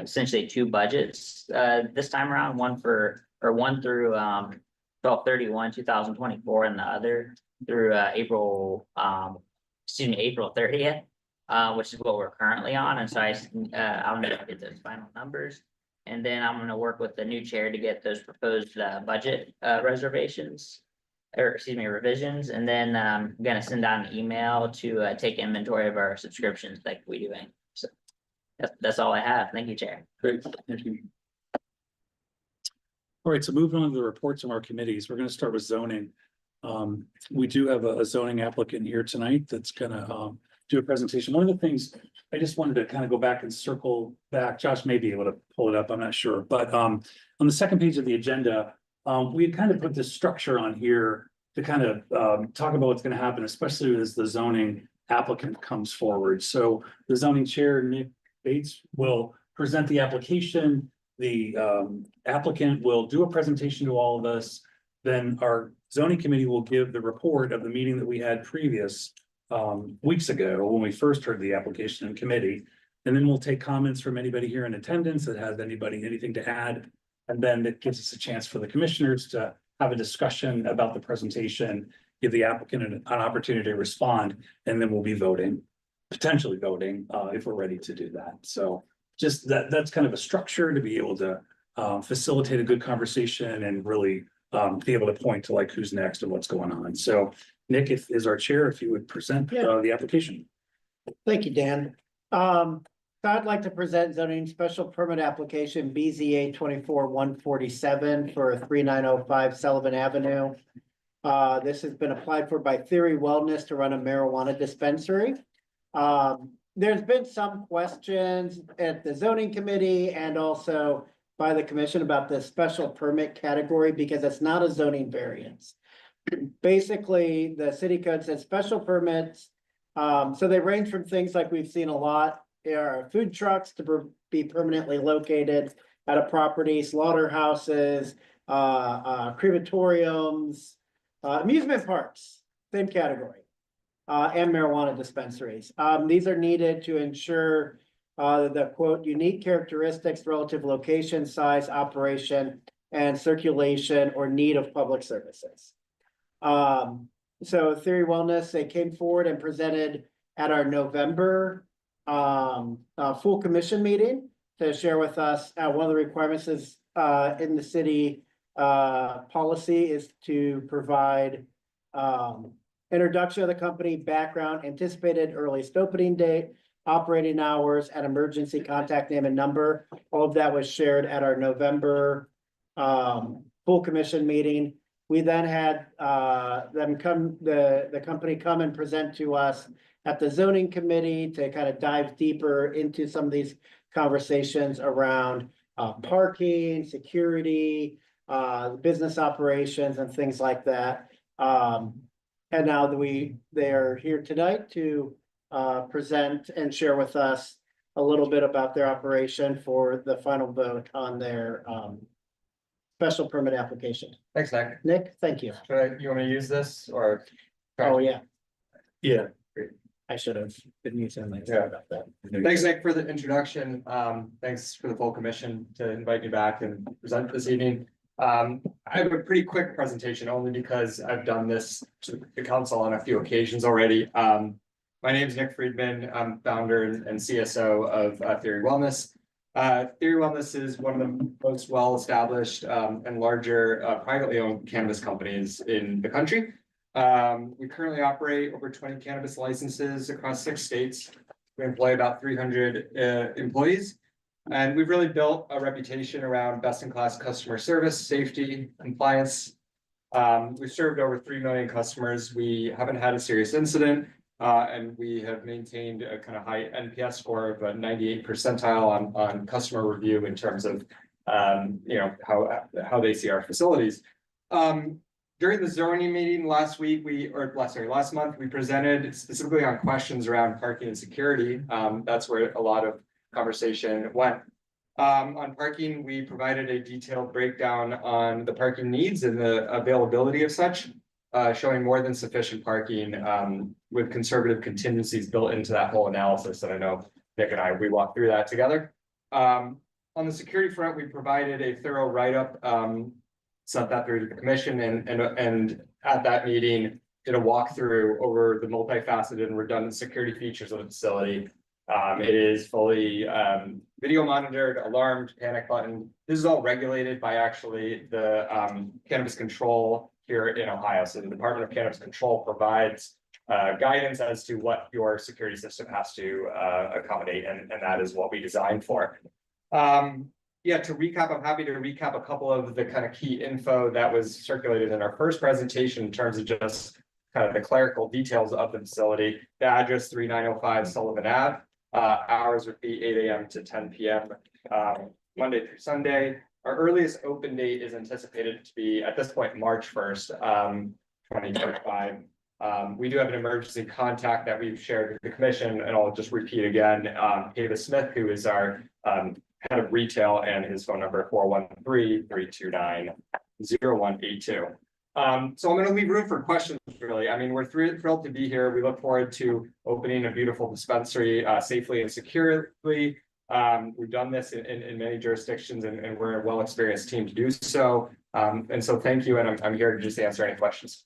essentially 2 budgets this time around, one through 12/31/2024 and the other through April 30th, which is what we're currently on. And so I'll need to get those final numbers. And then I'm gonna work with the new chair to get those proposed budget revisions. And then I'm gonna send out an email to take inventory of our subscriptions like we doing. So that's all I have. Thank you, Chair. Great, thank you. All right, so moving on to the reports of our committees, we're gonna start with zoning. We do have a zoning applicant here tonight that's gonna do a presentation. One of the things I just wanted to kind of go back and circle back. Josh may be able to pull it up, I'm not sure, but on the second page of the agenda, we had kind of put this structure on here to kind of talk about what's going to happen, especially as the zoning applicant comes forward. So the zoning chair, Nick Bates, will present the application. The applicant will do a presentation to all of us. Then our zoning committee will give the report of the meeting that we had previous weeks ago when we first heard the application in committee. And then we'll take comments from anybody here in attendance that has anything to add. And then it gives us a chance for the commissioners to have a discussion about the presentation, give the applicant an opportunity to respond, and then we'll be potentially voting if we're ready to do that. So just that's kind of a structure to be able to facilitate a good conversation and really be able to point to like who's next and what's going on. So Nick, is our chair, if you would present the application. Thank you, Dan. I'd like to present zoning special permit application BZA 24-147 for 3905 Sullivan Avenue. This has been applied for by Theory Wellness to run a marijuana dispensary. There's been some questions at the zoning committee and also by the commission about the special permit category because it's not a zoning variance. Basically, the city code says special permits. So they range from things like we've seen a lot, food trucks to be permanently located, at a property, slaughterhouses, crematoriums, amusement parks, same category. And marijuana dispensaries. These are needed to ensure the quote, unique characteristics, relative location, size, operation, and circulation or need of public services. So Theory Wellness, they came forward and presented at our November full commission meeting to share with us, one of the requirements is in the city policy is to provide introduction of the company, background, anticipated earliest opening date, operating hours, and emergency contact name and number. All of that was shared at our November full commission meeting. We then had the company come and present to us at the zoning committee to kind of dive deeper into some of these conversations around parking, security, business operations and things like that. And now that they are here tonight to present and share with us a little bit about their operation for the final vote on their special permit application. Thanks, Nick. Nick, thank you. You want to use this or? Oh, yeah, Yeah. I should have been using my. Yeah. About that. Thanks, Nick, for the introduction. Thanks for the full commission to invite me back and present this evening. I have a pretty quick presentation only because I've done this to the council on a few occasions already. My name is Nick Friedman. I'm founder and CSO of Theory Wellness. Theory Wellness is one of the most well-established and larger privately owned cannabis companies in the country. We currently operate over 20 cannabis licenses across 6 states. We employ about 300 employees. And we've really built a reputation around best-in-class customer service, safety, compliance. We've served over 3 million customers. We haven't had a serious incident, and we have maintained a kind of high NPS score of a 98th percentile on customer review in terms of how they see our facilities. During the zoning meeting last month, we presented specifically on questions around parking and security. That's where a lot of conversation went. On parking, we provided a detailed breakdown on the parking needs and the availability of such, showing more than sufficient parking with conservative contingencies built into that whole analysis. And I know Nick and we walked through that together. On the security front, we provided a thorough write-up, sent that through to the commission, and at that meeting did a walkthrough over the multifaceted and redundant security features of the facility. It is fully video monitored, alarmed, panic button. This is all regulated by actually the cannabis control here in Ohio. So the Department of Cannabis Control provides guidance as to what your security system has to accommodate, and that is what we designed for. To recap, I'm happy to recap a couple of the kind of key info that was circulated in our first presentation in terms of just kind of the clerical details of the facility. The address 3905 Sullivan Ave. Hours would be 8 a.m. to 10 p.m. Monday through Sunday. Our earliest open date is anticipated to be at this point March 1st, 2025. We do have an emergency contact that we've shared with the commission, and I'll just repeat again. David Smith, who is our head of retail, and his phone number 413-329-0182. So I'm going to leave room for questions, really. I mean, we're thrilled to be here. We look forward to opening a beautiful dispensary safely and securely. We've done this in many jurisdictions, and we're a well-experienced team to do so. And so thank you, and I'm here to just answer any questions.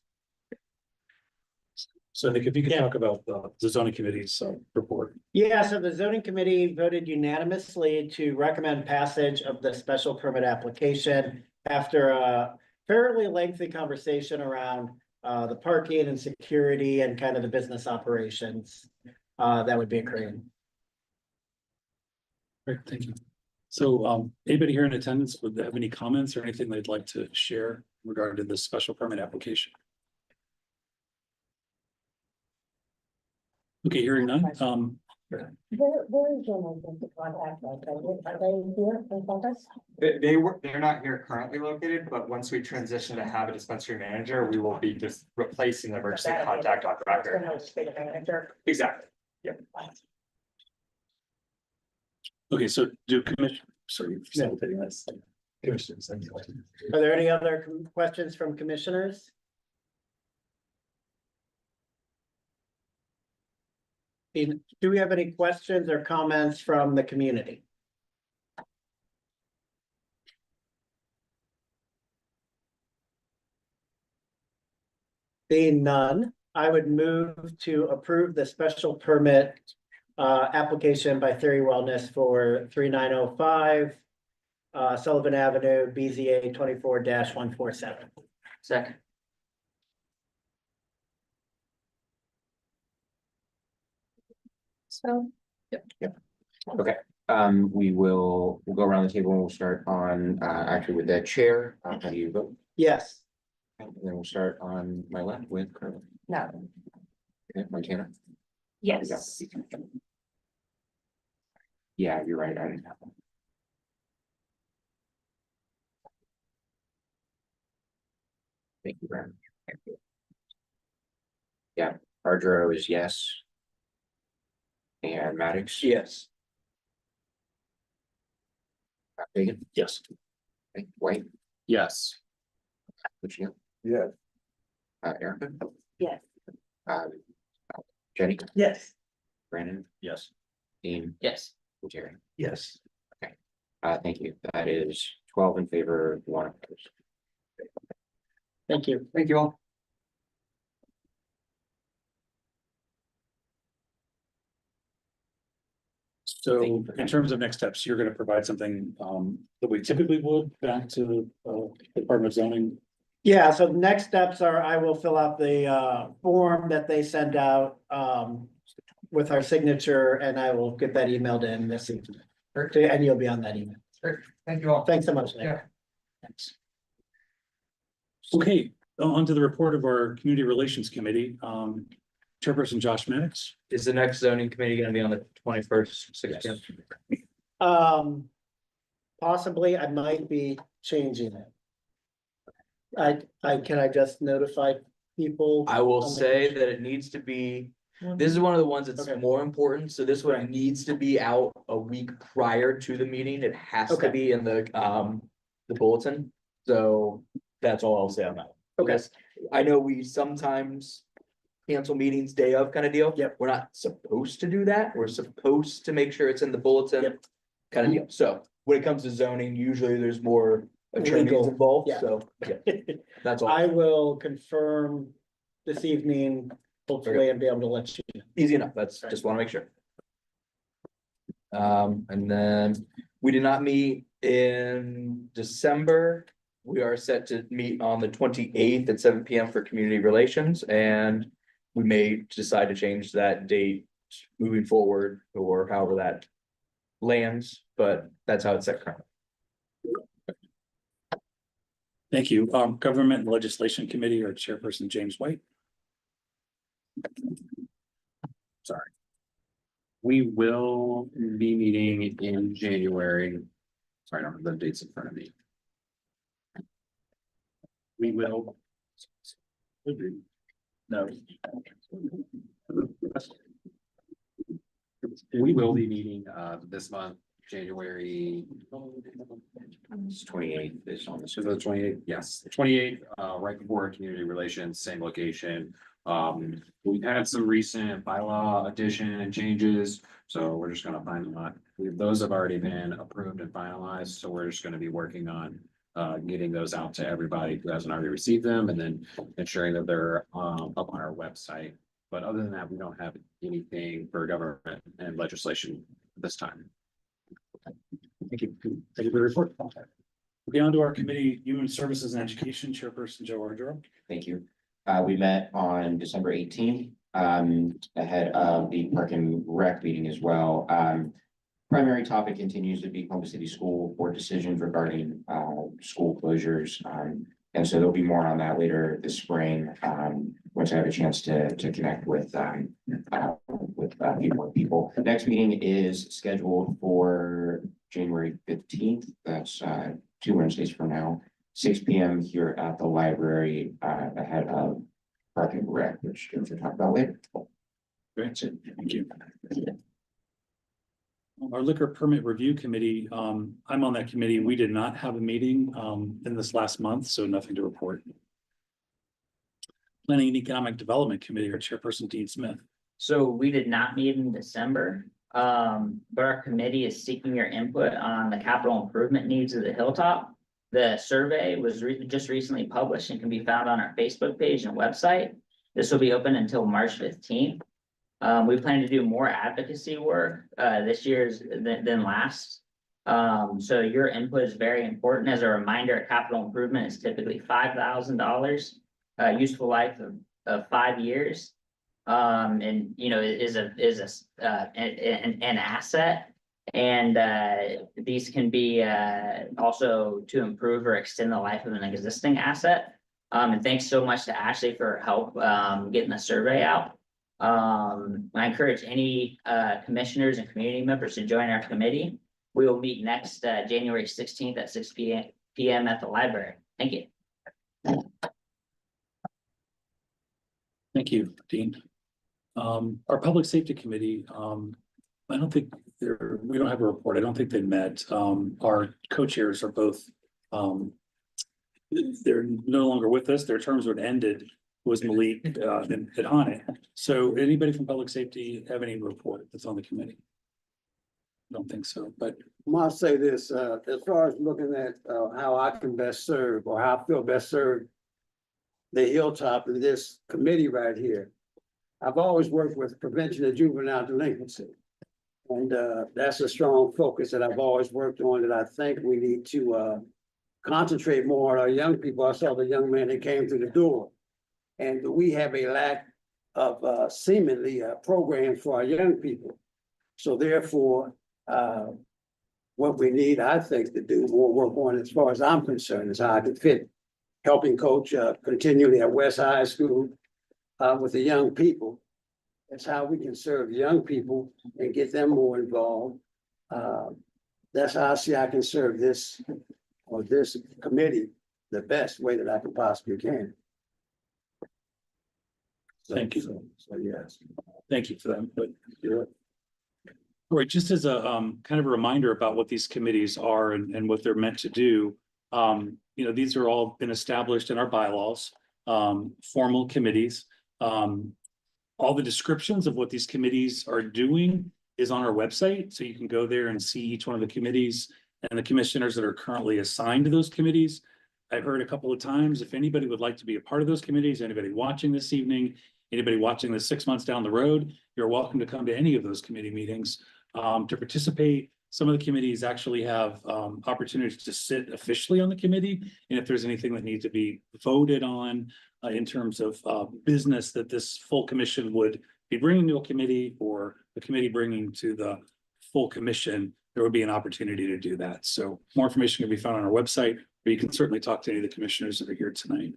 So Nick, if you could talk about the zoning committee's report. Yeah, so the zoning committee voted unanimously to recommend passage of the special permit application after a fairly lengthy conversation around the parking and security and kind of the business operations that would be occurring. Great, thank you. So anybody here in attendance would have any comments or anything they'd like to share regarding this special permit application? Okay, hearing none. Where is your to contact us? Are they here in front of us? They're not here currently located, but once we transition to have a dispensary manager, we will be just replacing the emergency contact on record. Exactly. Yep. Okay, so sorry for facilitating this. Are there any other questions from commissioners? Do we have any questions or comments from the community? Being none, I would move to approve the special permit application by Theory Wellness for 3905 Sullivan Avenue, BZA 24-147. Second. So, Okay, we'll go around the table and we'll start on, actually with the chair, how do you vote? Yes. And then we'll start on my left with Carla. No. Okay, Montana. yes. Yeah, you're right, I didn't have one. Thank you, Brad. Yeah, Ardro is yes. And Maddox? Yes. Megan? Yes. Okay, White? Yes. Lucio? Yeah. Erica? Yes. Jenny? Yes. Brandon? Yes. Dean? Yes. And Jerry? Yes. Thank you. That is 12 in favor, 1 opposed. Thank you. Thank you all. So in terms of next steps, you're gonna provide something that we typically would back to Department of Zoning. Yeah, so the next steps are I will fill out the form that they send out with our signature, and I will get that emailed in this evening. And you'll be on that email. Thank you all. Thanks so much, Nick. Yeah. Thanks. Okay, on to the report of our Community Relations Committee. Chairperson Josh Maddox. Is the next zoning committee gonna be on the 21st, 6 p.m.? Possibly, I might be changing it. Can I just notify people? I will on the say commission? that it needs to be, this is one of the ones that's Okay. more important, so this one needs to be out a week prior to the meeting, it has to Okay. be in the bulletin. So that's all I'll say on that. Okay. Because I know we sometimes cancel meetings day of kind of deal. Yep. We're not supposed to do that, we're supposed to make sure it's in the bulletin. Yep. Kind of deal, so when it comes to zoning, usually there's more attorneys Legal. involved, Yeah. so yeah, that's all. I will confirm this evening, hopefully, and be able to let you know. Easy enough, that's, just wanna make sure. And then we did not meet in December. We are set to meet on the 28th at 7 p.m. for community relations, and we may decide to change that date moving forward, or however that lands, but that's how it's set currently. Thank you. Government and Legislation Committee, or Chairperson James White. Sorry. We will be meeting in January. Sorry, I don't have the dates in front of me. We will. No. We will be meeting this month, January. It's 28th is on this. So the 28th, yes, the 28th, right before community relations, same location. We've had some recent bylaw addition and changes, so we're just gonna find out. Those have already been approved and finalized, so we're just gonna be working on getting those out to everybody who hasn't already received them, and then ensuring that they're up on our website. But other than that, we don't have anything for government and legislation this time. Thank you. Thank you for the report. Okay, on to our committee, Human Services and Education, Chairperson Joe Arduro. Thank you. We met on December 18th, ahead of the Park and Rec meeting as well. Primary topic continues to be Oklahoma City School Board decisions regarding school closures. And so there'll be more on that later this spring, once I have a chance to connect with a few more people. The next meeting is scheduled for January 15th. That's 2 Wednesdays from now, 6 p.m. here at the library, ahead of Park and Rec, which we'll talk about later. Great, thank you. Our liquor permit review committee, I'm on that committee. We did not have a meeting, in this last month, so nothing to report. Planning and Economic Development Committee, or Chairperson Dean Smith. So we did not meet in December, but our committee is seeking your input on the capital improvement needs of the Hilltop. The survey was just recently published and can be found on our Facebook page and website. This will be open until March 15th. We plan to do more advocacy work this year's than last. So your input is very important. As a reminder, a capital improvement is typically $5,000, useful life of 5 years. And you know, is an asset. And these can be also to improve or extend the life of an existing asset. And thanks so much to Ashley for her help getting the survey out. I encourage any commissioners and community members to join our committee. We will meet next January 16th at 6 p.m. at the library. Thank you. Thank you, Dean. Our Public Safety Committee, I don't think we don't have a report. I don't think they met. Our co-chairs are both, they're no longer with us. Their terms were ended, was Malik and Hane. So anybody from Public Safety have any report that's on the committee? I don't think so, but. I'll say this, as far as looking at how I can best serve, or how I feel best served the Hilltop in this committee right here. I've always worked with prevention of juvenile delinquency. And that's a strong focus that I've always worked on, that I think we need to concentrate more on our young people. I saw the young man that came through the door. And we have a lack of seemingly programs for our young people. So therefore, what we need, I think, to do more work on, as far as I'm concerned, is how I can fit helping coach continually at West High School with the young people. That's how we can serve young people and get them more involved. That's how I see I can serve this committee the best way that I can possibly can. Thank you. So yes. Thank you for that. But all right, just as a kind of a reminder about what these committees are and what they're meant to do. You know, these are all been established in our bylaws, formal committees. All the descriptions of what these committees are doing is on our website. So you can go there and see each one of the committees and the commissioners that are currently assigned to those committees. I've heard a couple of times, if anybody would like to be a part of those committees, anybody watching this evening, anybody watching this 6 months down the road, you're welcome to come to any of those committee meetings to participate. Some of the committees actually have opportunities to sit officially on the committee. And if there's anything that needs to be voted on in terms of business that this full commission would be bringing to a committee, or the committee bringing to the full commission, there would be an opportunity to do that. So more information can be found on our website, or you can certainly talk to any of the commissioners that are here tonight.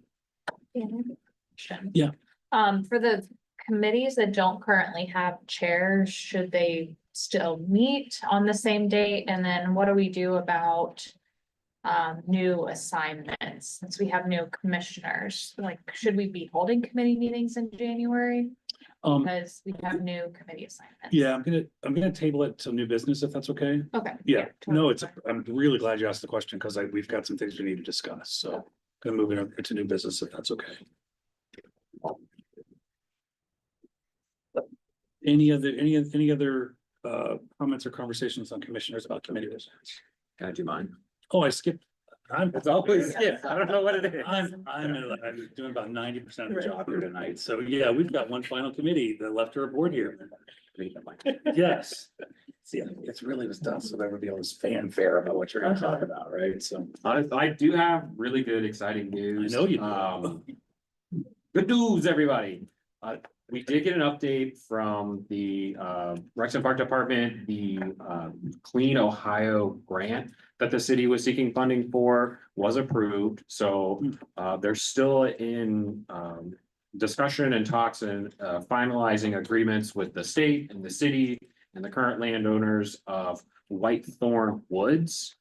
Yeah. For the committees that don't currently have chairs, should they still meet on the same date? And then what do we do about new assignments, since we have new commissioners? Like, should we be holding committee meetings in January? Because we have new committee assignments. Yeah, I'm gonna table it to new business, if that's okay. Okay. Yeah, no, I'm really glad you asked the question, because we've got some things we need to discuss, so gonna move it to new business if that's okay. Any other comments or conversations on commissioners about committee business? Can I do mine? Oh, I skipped. It's always, yeah, I don't know what it is. I'm doing about 90% of the job here tonight. So yeah, we've got one final committee that left to report here. Yes. See, it's really was done so there would be all this fanfare about what you're gonna talk about, right? So I do have really good, exciting news. I know you do. Good news, everybody. We did get an update from the Rex and Park Department, the Clean Ohio grant that the city was seeking funding for was approved. So they're still in discussion and talks and finalizing agreements with the state and the city and the current landowners of Whitethorn Woods.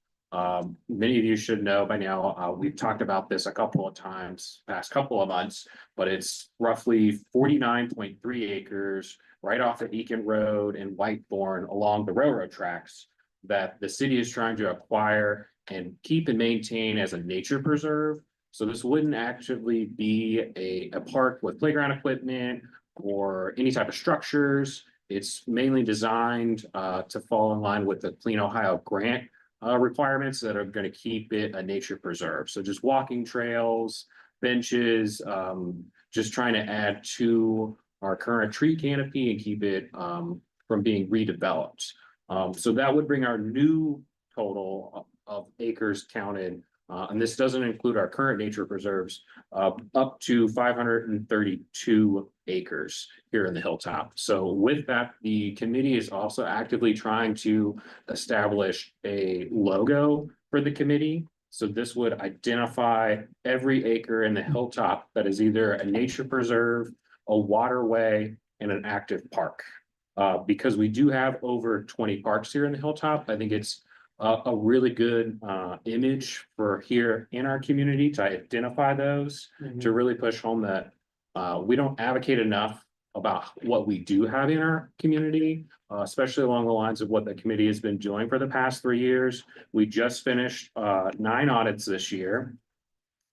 Many of you should know by now, we've talked about this a couple of times, past couple of months, but it's roughly 49.3 acres right off of Eakin Road and Whitethorn along the railroad tracks that the city is trying to acquire and keep and maintain as a nature preserve. So this wouldn't actually be a park with playground equipment or any type of structures. It's mainly designed to fall in line with the Clean Ohio grant requirements that are going to keep it a nature preserve. So just walking trails, benches, just trying to add to our current tree canopy and keep it from being redeveloped. So that would bring our new total of acres counted, and this doesn't include our current nature preserves, up to 532 acres here in the Hilltop. So with that, the committee is also actively trying to establish a logo for the committee. So this would identify every acre in the Hilltop that is either a nature preserve, a waterway, and an active park. Because we do have over 20 parks here in the Hilltop, I think it's a really good image for here in our community to identify those, to really push home that we don't advocate enough about what we do have in our community, especially along the lines of what the committee has been doing for the past 3 years. We just finished 9 audits this year,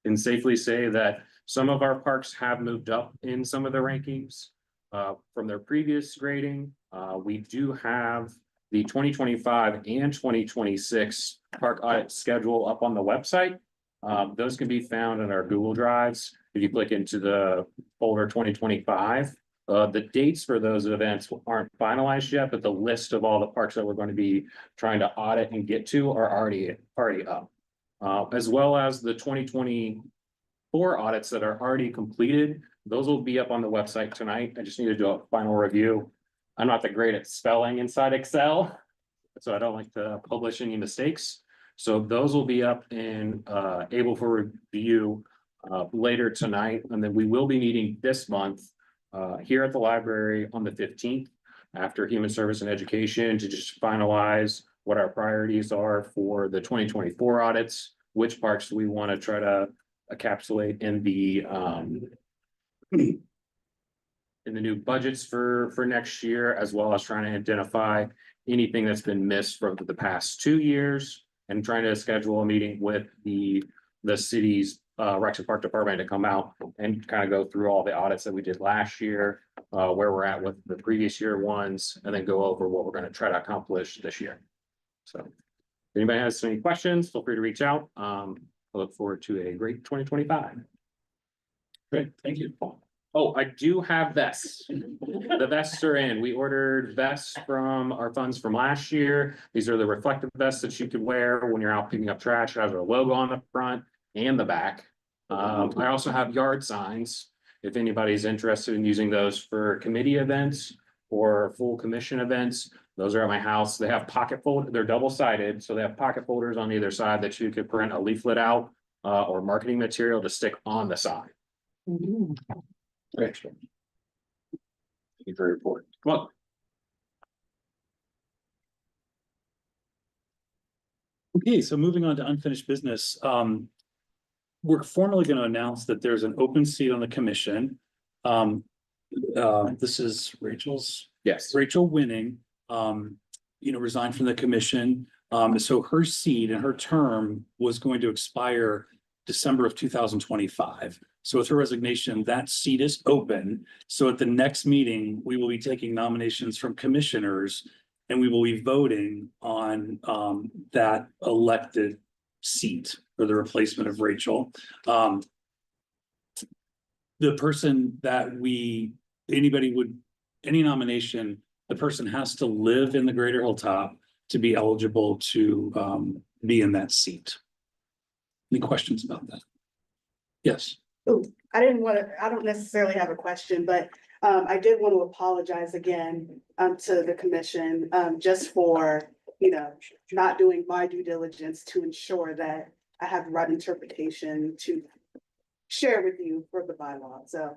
and safely say that some of our parks have moved up in some of the rankings from their previous grading. We do have the 2025 and 2026 park audit schedule up on the website. Those can be found in our Google Drives. If you click into the folder 2025, the dates for those events aren't finalized yet, but the list of all the parks that we're going to be trying to audit and get to are already up. As well as the 2024 audits that are already completed. Those will be up on the website tonight. I just need to do a final review. I'm not that great at spelling inside Excel, so I don't like to publish any mistakes. So those will be up and able for review later tonight. And then we will be meeting this month here at the library on the 15th after Human Service and Education to just finalize what our priorities are for the 2024 audits, which parks do we want to try to encapsulate in the new budgets for next year, as well as trying to identify anything that's been missed from the past 2 years and trying to schedule a meeting with the city's Rex and Park Department to come out and kind of go through all the audits that we did last year, where we're at with the previous year ones, and then go over what we're going to try to accomplish this year. So if anybody has any questions, feel free to reach out. I look forward to a great 2025. Great, thank you. Oh, I do have vests. The vests are in. We ordered vests from our funds from last year. These are the reflective vests that you could wear when you're out picking up trash. It has our logo on the front and the back. I also have yard signs. If anybody's interested in using those for committee events or full commission events, those are at my house. They have pocket fold. They're double-sided, so they have pocket folders on either side that you could print a leaflet out or marketing material to stick on the side. Great. Thank you for your report. Well, okay, so moving on to unfinished business. We're formally going to announce that there's an open seat on the commission. This is Rachel's. Yes. Rachel Winning, resigned from the commission. So her seat and her term was going to expire December of 2025. So with her resignation, that seat is open. So at the next meeting, we will be taking nominations from commissioners and we will be voting on that elected seat for the replacement of Rachel. The person that any nomination, the person has to live in the Greater Hilltop to be eligible to be in that seat. Any questions about that? Yes. Oh, I don't necessarily have a question, but I did want to apologize again to the commission just for, not doing my due diligence to ensure that I have the right interpretation to share with you for the bylaw. So,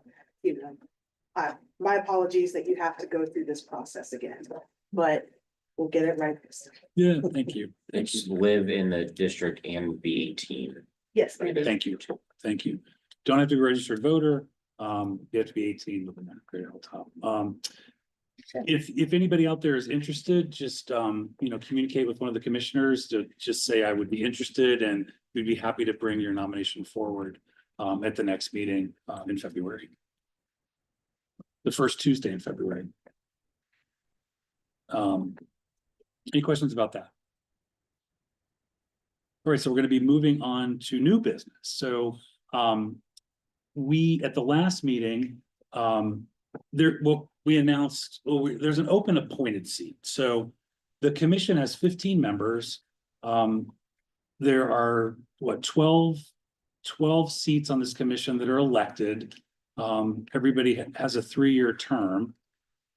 my apologies that you have to go through this process again, but we'll get it right this time. Yeah, thank you. It's live in the district and be 18. Yes. Thank you. Thank you. Don't have to be a registered voter. You have to be 18 within that Greater Hilltop. If anybody out there is interested, just, communicate with one of the commissioners to just say I would be interested and we'd be happy to bring your nomination forward at the next meeting in February. The first Tuesday in February. Any questions about that? All right, so we're going to be moving on to new business. So we, at the last meeting, we announced, there's an open appointed seat. So the commission has 15 members. There are 12 seats on this commission that are elected. Everybody has a 3-year term.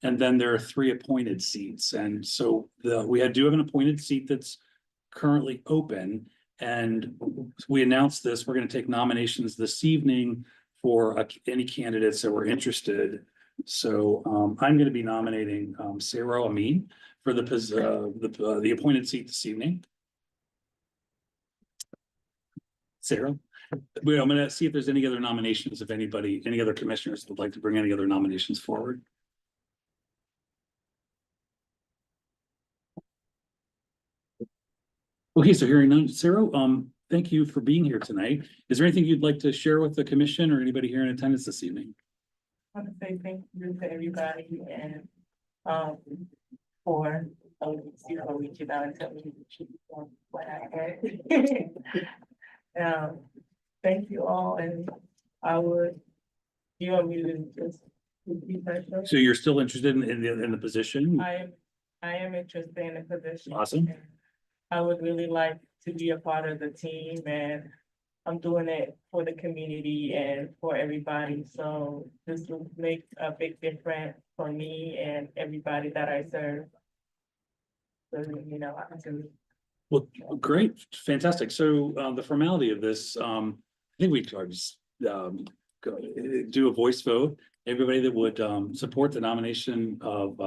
And then there are 3 appointed seats. And so we do have an appointed seat that's currently open. And we announced this, we're going to take nominations this evening for any candidates that were interested. So I'm going to be nominating Sarah Amin for the appointed seat this evening. Sarah, I'm going to see if there's any other nominations, if any other commissioners would like to bring any other nominations forward. Okay, so hearing none, Sarah, thank you for being here tonight. Is there anything you'd like to share with the commission or anybody here in attendance this evening? I want to say thank you to everybody and for reaching out and telling me what I had. Thank you all, and you want me to just repeat myself? So you're still interested in the position? I am interested in the position. Awesome. I would really like to be a part of the team, and I'm doing it for the community and for everybody. So this will make a big difference for me and everybody that I serve. So, I can. Well, great, fantastic. So the formality of this, I think we could just do a voice vote. Everybody that would support the nomination of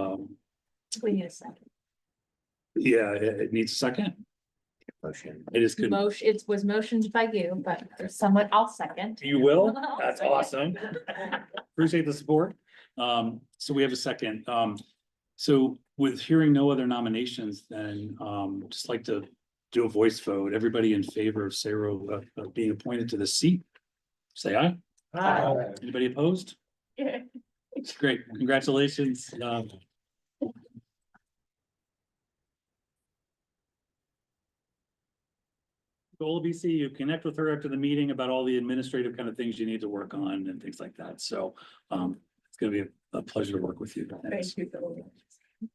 We need a second. yeah, it needs a second. Motion. It is good. It was motioned by you, but someone, I'll second. You will? That's awesome. Appreciate the support. So we have a second. So with hearing no other nominations, then just like to do a voice vote. Everybody in favor of Sarah being appointed to the seat, say aye. Aye. Anybody opposed? Yeah. It's great. Congratulations. Goal of BC, you connect with her after the meeting about all the administrative kind of things you need to work on and things like that. So it's going to be a pleasure to work with you. Thank you so much.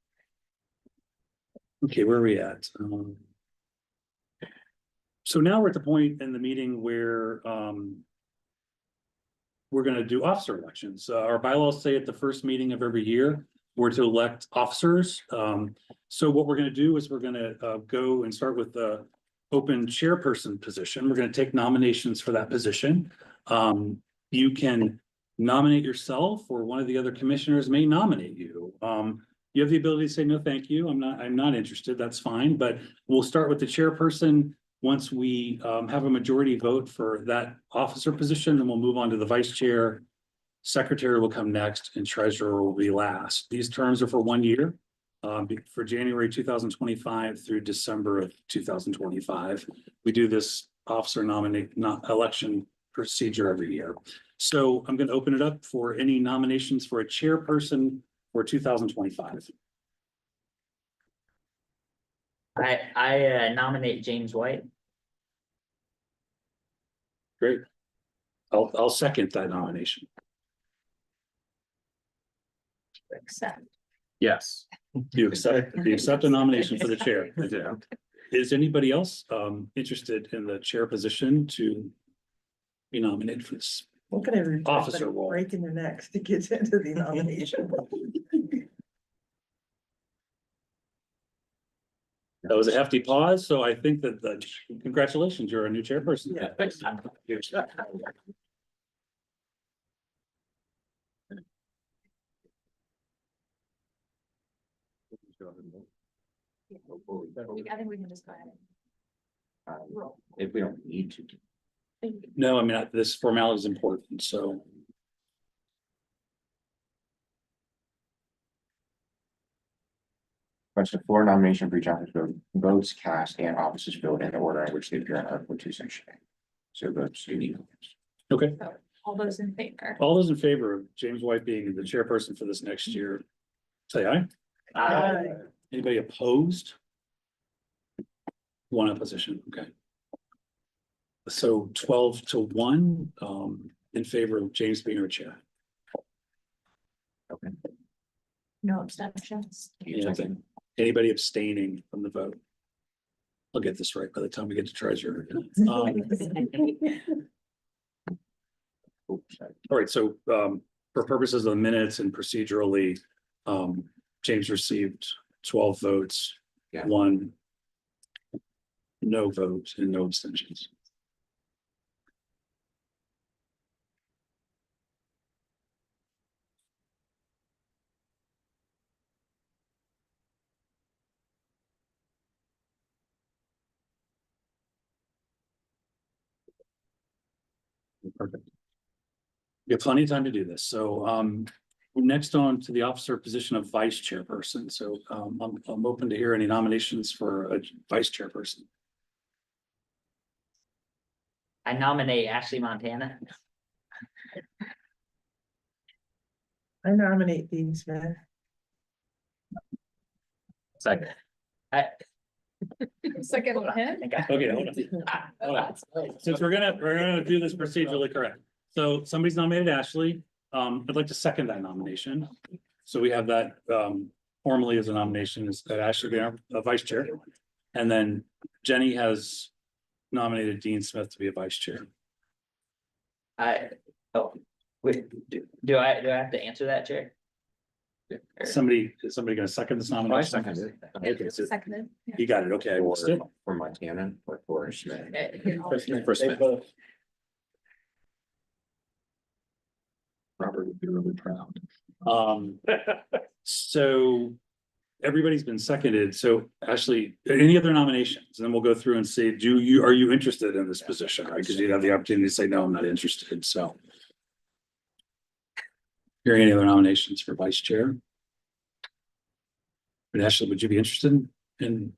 Okay, where are we at? So now we're at the point in the meeting where we're going to do officer elections. Our bylaws say at the first meeting of every year, we're to elect officers. So what we're going to do is we're going to go and start with the open chairperson position. We're going to take nominations for that position. You can nominate yourself, or one of the other commissioners may nominate you. You have the ability to say, no, thank you. I'm not interested. That's fine. But we'll start with the chairperson. Once we have a majority vote for that officer position, then we'll move on to the vice chair. Secretary will come next and treasurer will be last. These terms are for 1 year. For January 2025 through December of 2025. We do this officer election procedure every year. So I'm going to open it up for any nominations for a chairperson for 2025. I nominate James White. Great. I'll second that nomination. Accept. Yes. You accept a nomination for the chair. I do. Is anybody else interested in the chair position to be nominated for this Look at everybody officer role? breaking their necks to get into the nomination. That was a hefty pause, so I think that congratulations, you're a new chairperson. Yeah. I think we can just go ahead. If we don't need to. No, I mean, this formality is important, so. Request a floor nomination for each office votes cast and offices filled in the order in which they appear in Article 2, Section A. So votes unique. Okay, All those in favor? all those in favor of James White being the chairperson for this next year, say aye. Anybody opposed? One opposition, okay. So 12-1, in favor of James being our chair. Okay. No abstentions. Anything? Anybody abstaining from the vote? I'll get this right by the time we get to treasurer. All right, so for purposes of the minutes and procedurally, James received 12 votes, Yeah. 1 no vote and no abstentions. Perfect. You have plenty of time to do this. So next on to the officer position of vice chairperson. So I'm open to hear any nominations for a vice chairperson. I nominate Ashley Montana. I nominate Dean Smith. Second. Second on him? Okay, hold on. Since we're gonna do this procedurally correct. So somebody's nominated Ashley. I'd like to second that nomination. So we have that formally as a nomination is that Ashley be our vice chair. And then Jenny has nominated Dean Smith to be a vice chair. Wait, do I have to answer that, Chair? Is somebody gonna second this nomination? seconded. Okay, so Seconded. you got it. Okay, I missed it. For Montana or for Smith. For Smith. Robert would be really proud. So everybody's been seconded. So Ashley, any other nominations? And then we'll go through and say, are you interested in this position? Right? Because you'd have the opportunity to say, no, I'm not interested. So. Hearing any other nominations for vice chair? But Ashley, would you be interested in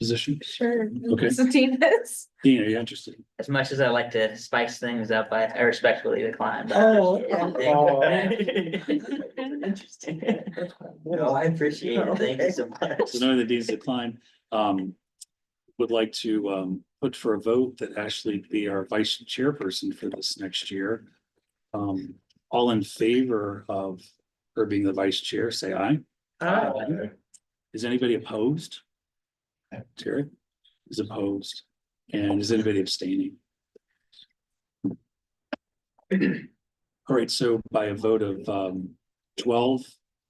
position? Sure. Okay. So Dean is. Dean, are you interested? As much as I like to spice things up, I respectfully decline. but- Oh, Interesting. No, I appreciate it. Thank you so much. So knowing the Dean's decline, would like to put for a vote that Ashley be our vice chairperson for this next year. All in favor of her being the vice chair, say aye. Aye. Is anybody opposed? Terry is opposed. And is anybody abstaining? All right, so by a vote of 12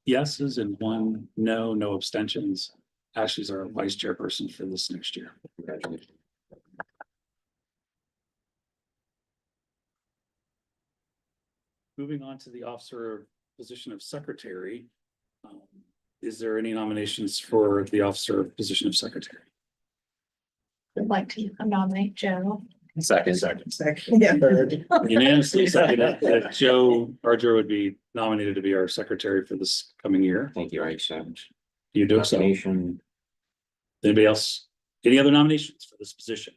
yeses and 1 no, no abstentions, Ashley's our vice chairperson for this next year. Congratulations. Moving on to the officer position of secretary. Is there any nominations for the officer position of secretary? I'd like to nominate Joe. Second. Yeah. Unanimously seconded that Joe Arger would be nominated to be our secretary for this coming year. Thank you. I accept. You do accept. Nomination. Anybody else? Any other nominations for this position?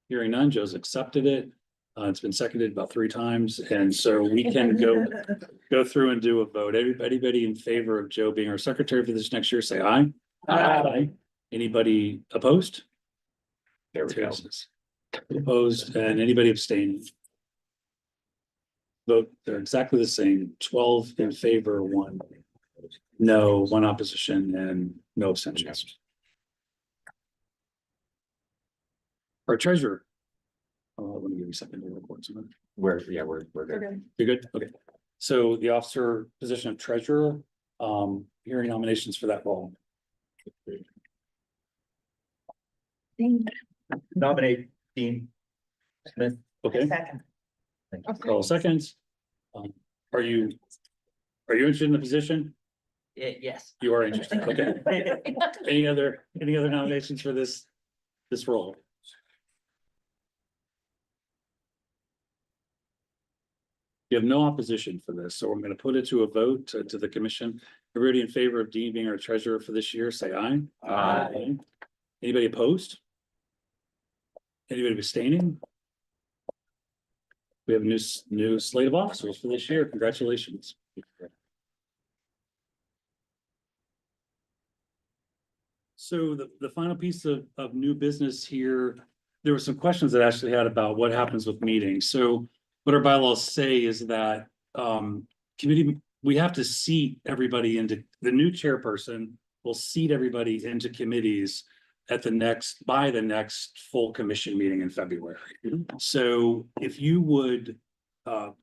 Hearing none, Joe's accepted it. It's been seconded about 3 times, and so we can go through and do a vote. Anybody in favor of Joe being our secretary for this next year, say aye. Aye. Anybody opposed? There we go. Opposed, and anybody abstaining? Vote, they're exactly the same, 12 in favor, 1 no, 1 opposition, and no abstentions. Our treasurer. Let me give you a second to report some. We're good. You're good? Okay. So the officer position of treasurer, hearing nominations for that role. Nominate Dean Smith. Okay, Second. call seconds. Are you interested in the position? Yes. You are interested, okay. Any other nominations for this role? We have no opposition for this, so I'm gonna put it to a vote to the commission. Everybody in favor of Dean being our treasurer for this year, say aye. Aye. Anybody opposed? Anybody abstaining? We have a new slate of officers for this year. Congratulations. So the final piece of new business here, there were some questions that Ashley had about what happens with meetings. So what our bylaws say is that committee, we have to seat everybody into, the new chairperson will seat everybody into committees at by the next full commission meeting in February. So if you would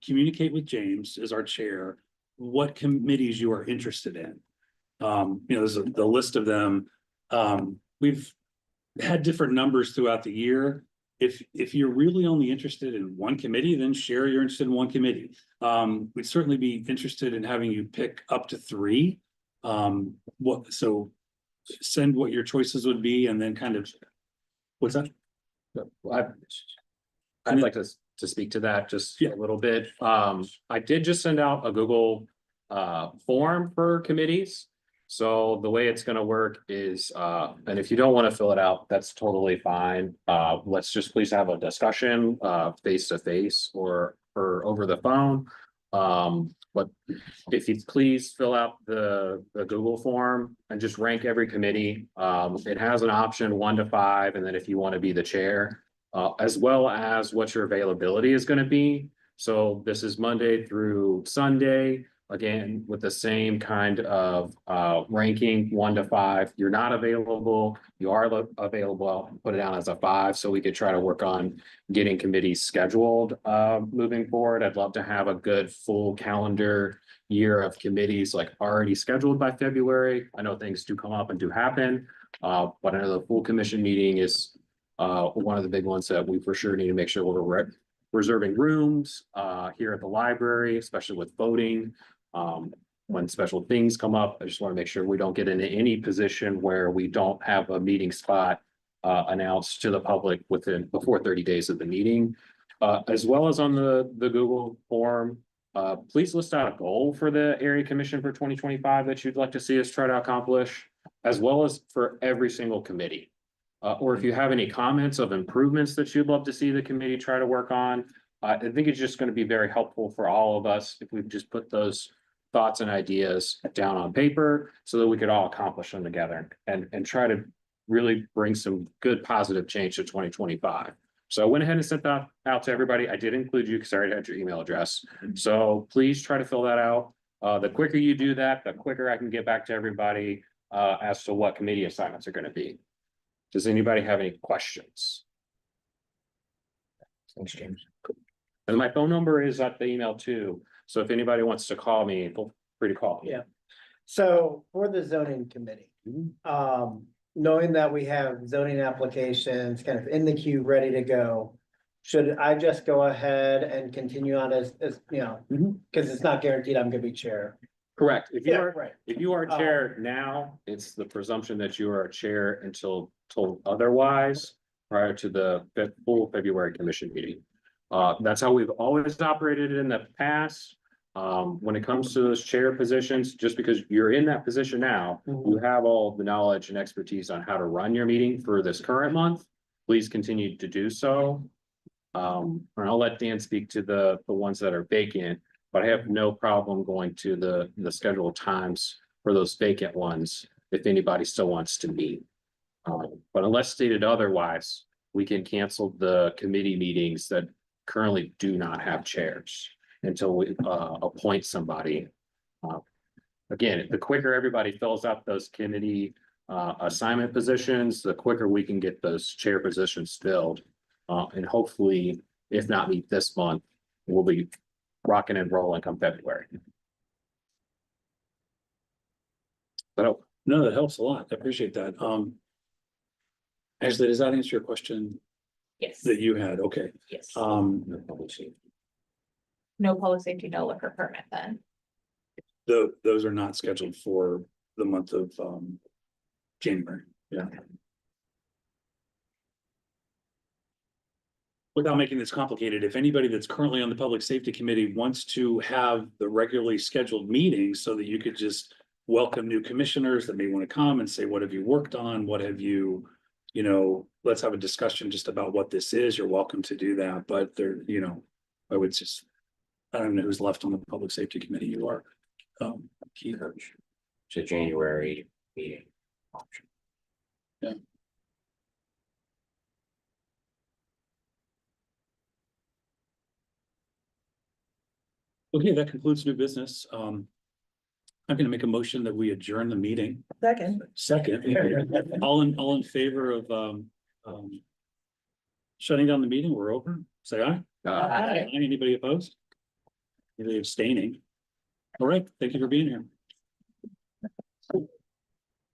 communicate with James as our chair, what committees you are interested in. There's the list of them. We've had different numbers throughout the year. If you're really only interested in one committee, then share you're interested in one committee. We'd certainly be interested in having you pick up to 3. So send what your choices would be and then kind of, what's that? I'd like to speak to that just a little bit. I did just send out a Google form for committees. So the way it's gonna work is, and if you don't want to fill it out, that's totally fine. Let's just please have a discussion, face to face or over the phone. But if you please fill out the Google form and just rank every committee. It has an option 1 to 5, and then if you want to be the chair, as well as what your availability is going to be. So this is Monday through Sunday. Again, with the same kind of ranking 1 to 5. You're not available, you are available, I'll put it down as a 5, so we could try to work on getting committees scheduled moving forward. I'd love to have a good full calendar year of committees like already scheduled by February. I know things do come up and do happen, but I know the full commission meeting is one of the big ones that we for sure need to make sure we're reserving rooms here at the library, especially with voting. When special things come up, I just want to make sure we don't get into any position where we don't have a meeting spot announced to the public before 30 days of the meeting. As well as on the Google form, please list out a goal for the area commission for 2025 that you'd like to see us try to accomplish, as well as for every single committee. Or if you have any comments of improvements that you'd love to see the committee try to work on. I think it's just going to be very helpful for all of us if we just put those thoughts and ideas down on paper so that we could all accomplish them together and try to really bring some good positive change to 2025. So I went ahead and sent that out to everybody. I did include you because I already had your email address. So please try to fill that out. The quicker you do that, the quicker I can get back to everybody as to what committee assignments are going to be. Does anybody have any questions? Thanks, James. And my phone number is at the email too. So if anybody wants to call me, feel free to call me. Yeah. So for the zoning committee, knowing that we have zoning applications kind of in the queue, ready to go. Should I just go ahead and continue on as you know, because it's not guaranteed I'm gonna be chair. Correct. If you are, right. if you are chair now, it's the presumption that you are a chair until told otherwise prior to the full February commission meeting. That's how we've always operated in the past. When it comes to those chair positions, just because you're in that position now, you have all the knowledge and expertise on how to run your meeting for this current month. Please continue to do so. And I'll let Dan speak to the ones that are vacant, but I have no problem going to the scheduled times for those vacant ones if anybody still wants to meet. But unless stated otherwise, we can cancel the committee meetings that currently do not have chairs until we appoint somebody. Again, the quicker everybody fills out those committee assignment positions, the quicker we can get those chair positions filled. And hopefully, if not meet this month, we'll be rocking and rolling come February. But no, that helps a lot. I appreciate that. Ashley, does that answer your question? Yes. That you had? Okay. Yes. no public safety, no liquor permit then. Those are not scheduled for the month of January. Yeah. without making this complicated, if anybody that's currently on the Public Safety Committee wants to have the regularly scheduled meetings so that you could just welcome new commissioners that may want to come and say, what have you worked on? What have you, let's have a discussion just about what this is. You're welcome to do that, but I would just, I don't know who's left on the Public Safety Committee. You are. Keith. It's a January meeting option. Yeah. Okay, that concludes new business. I'm gonna make a motion that we adjourn the meeting. Second, all in favor of shutting down the meeting, we're over, say aye. Aye. Anybody opposed? Anybody abstaining? All right, thank you for being here.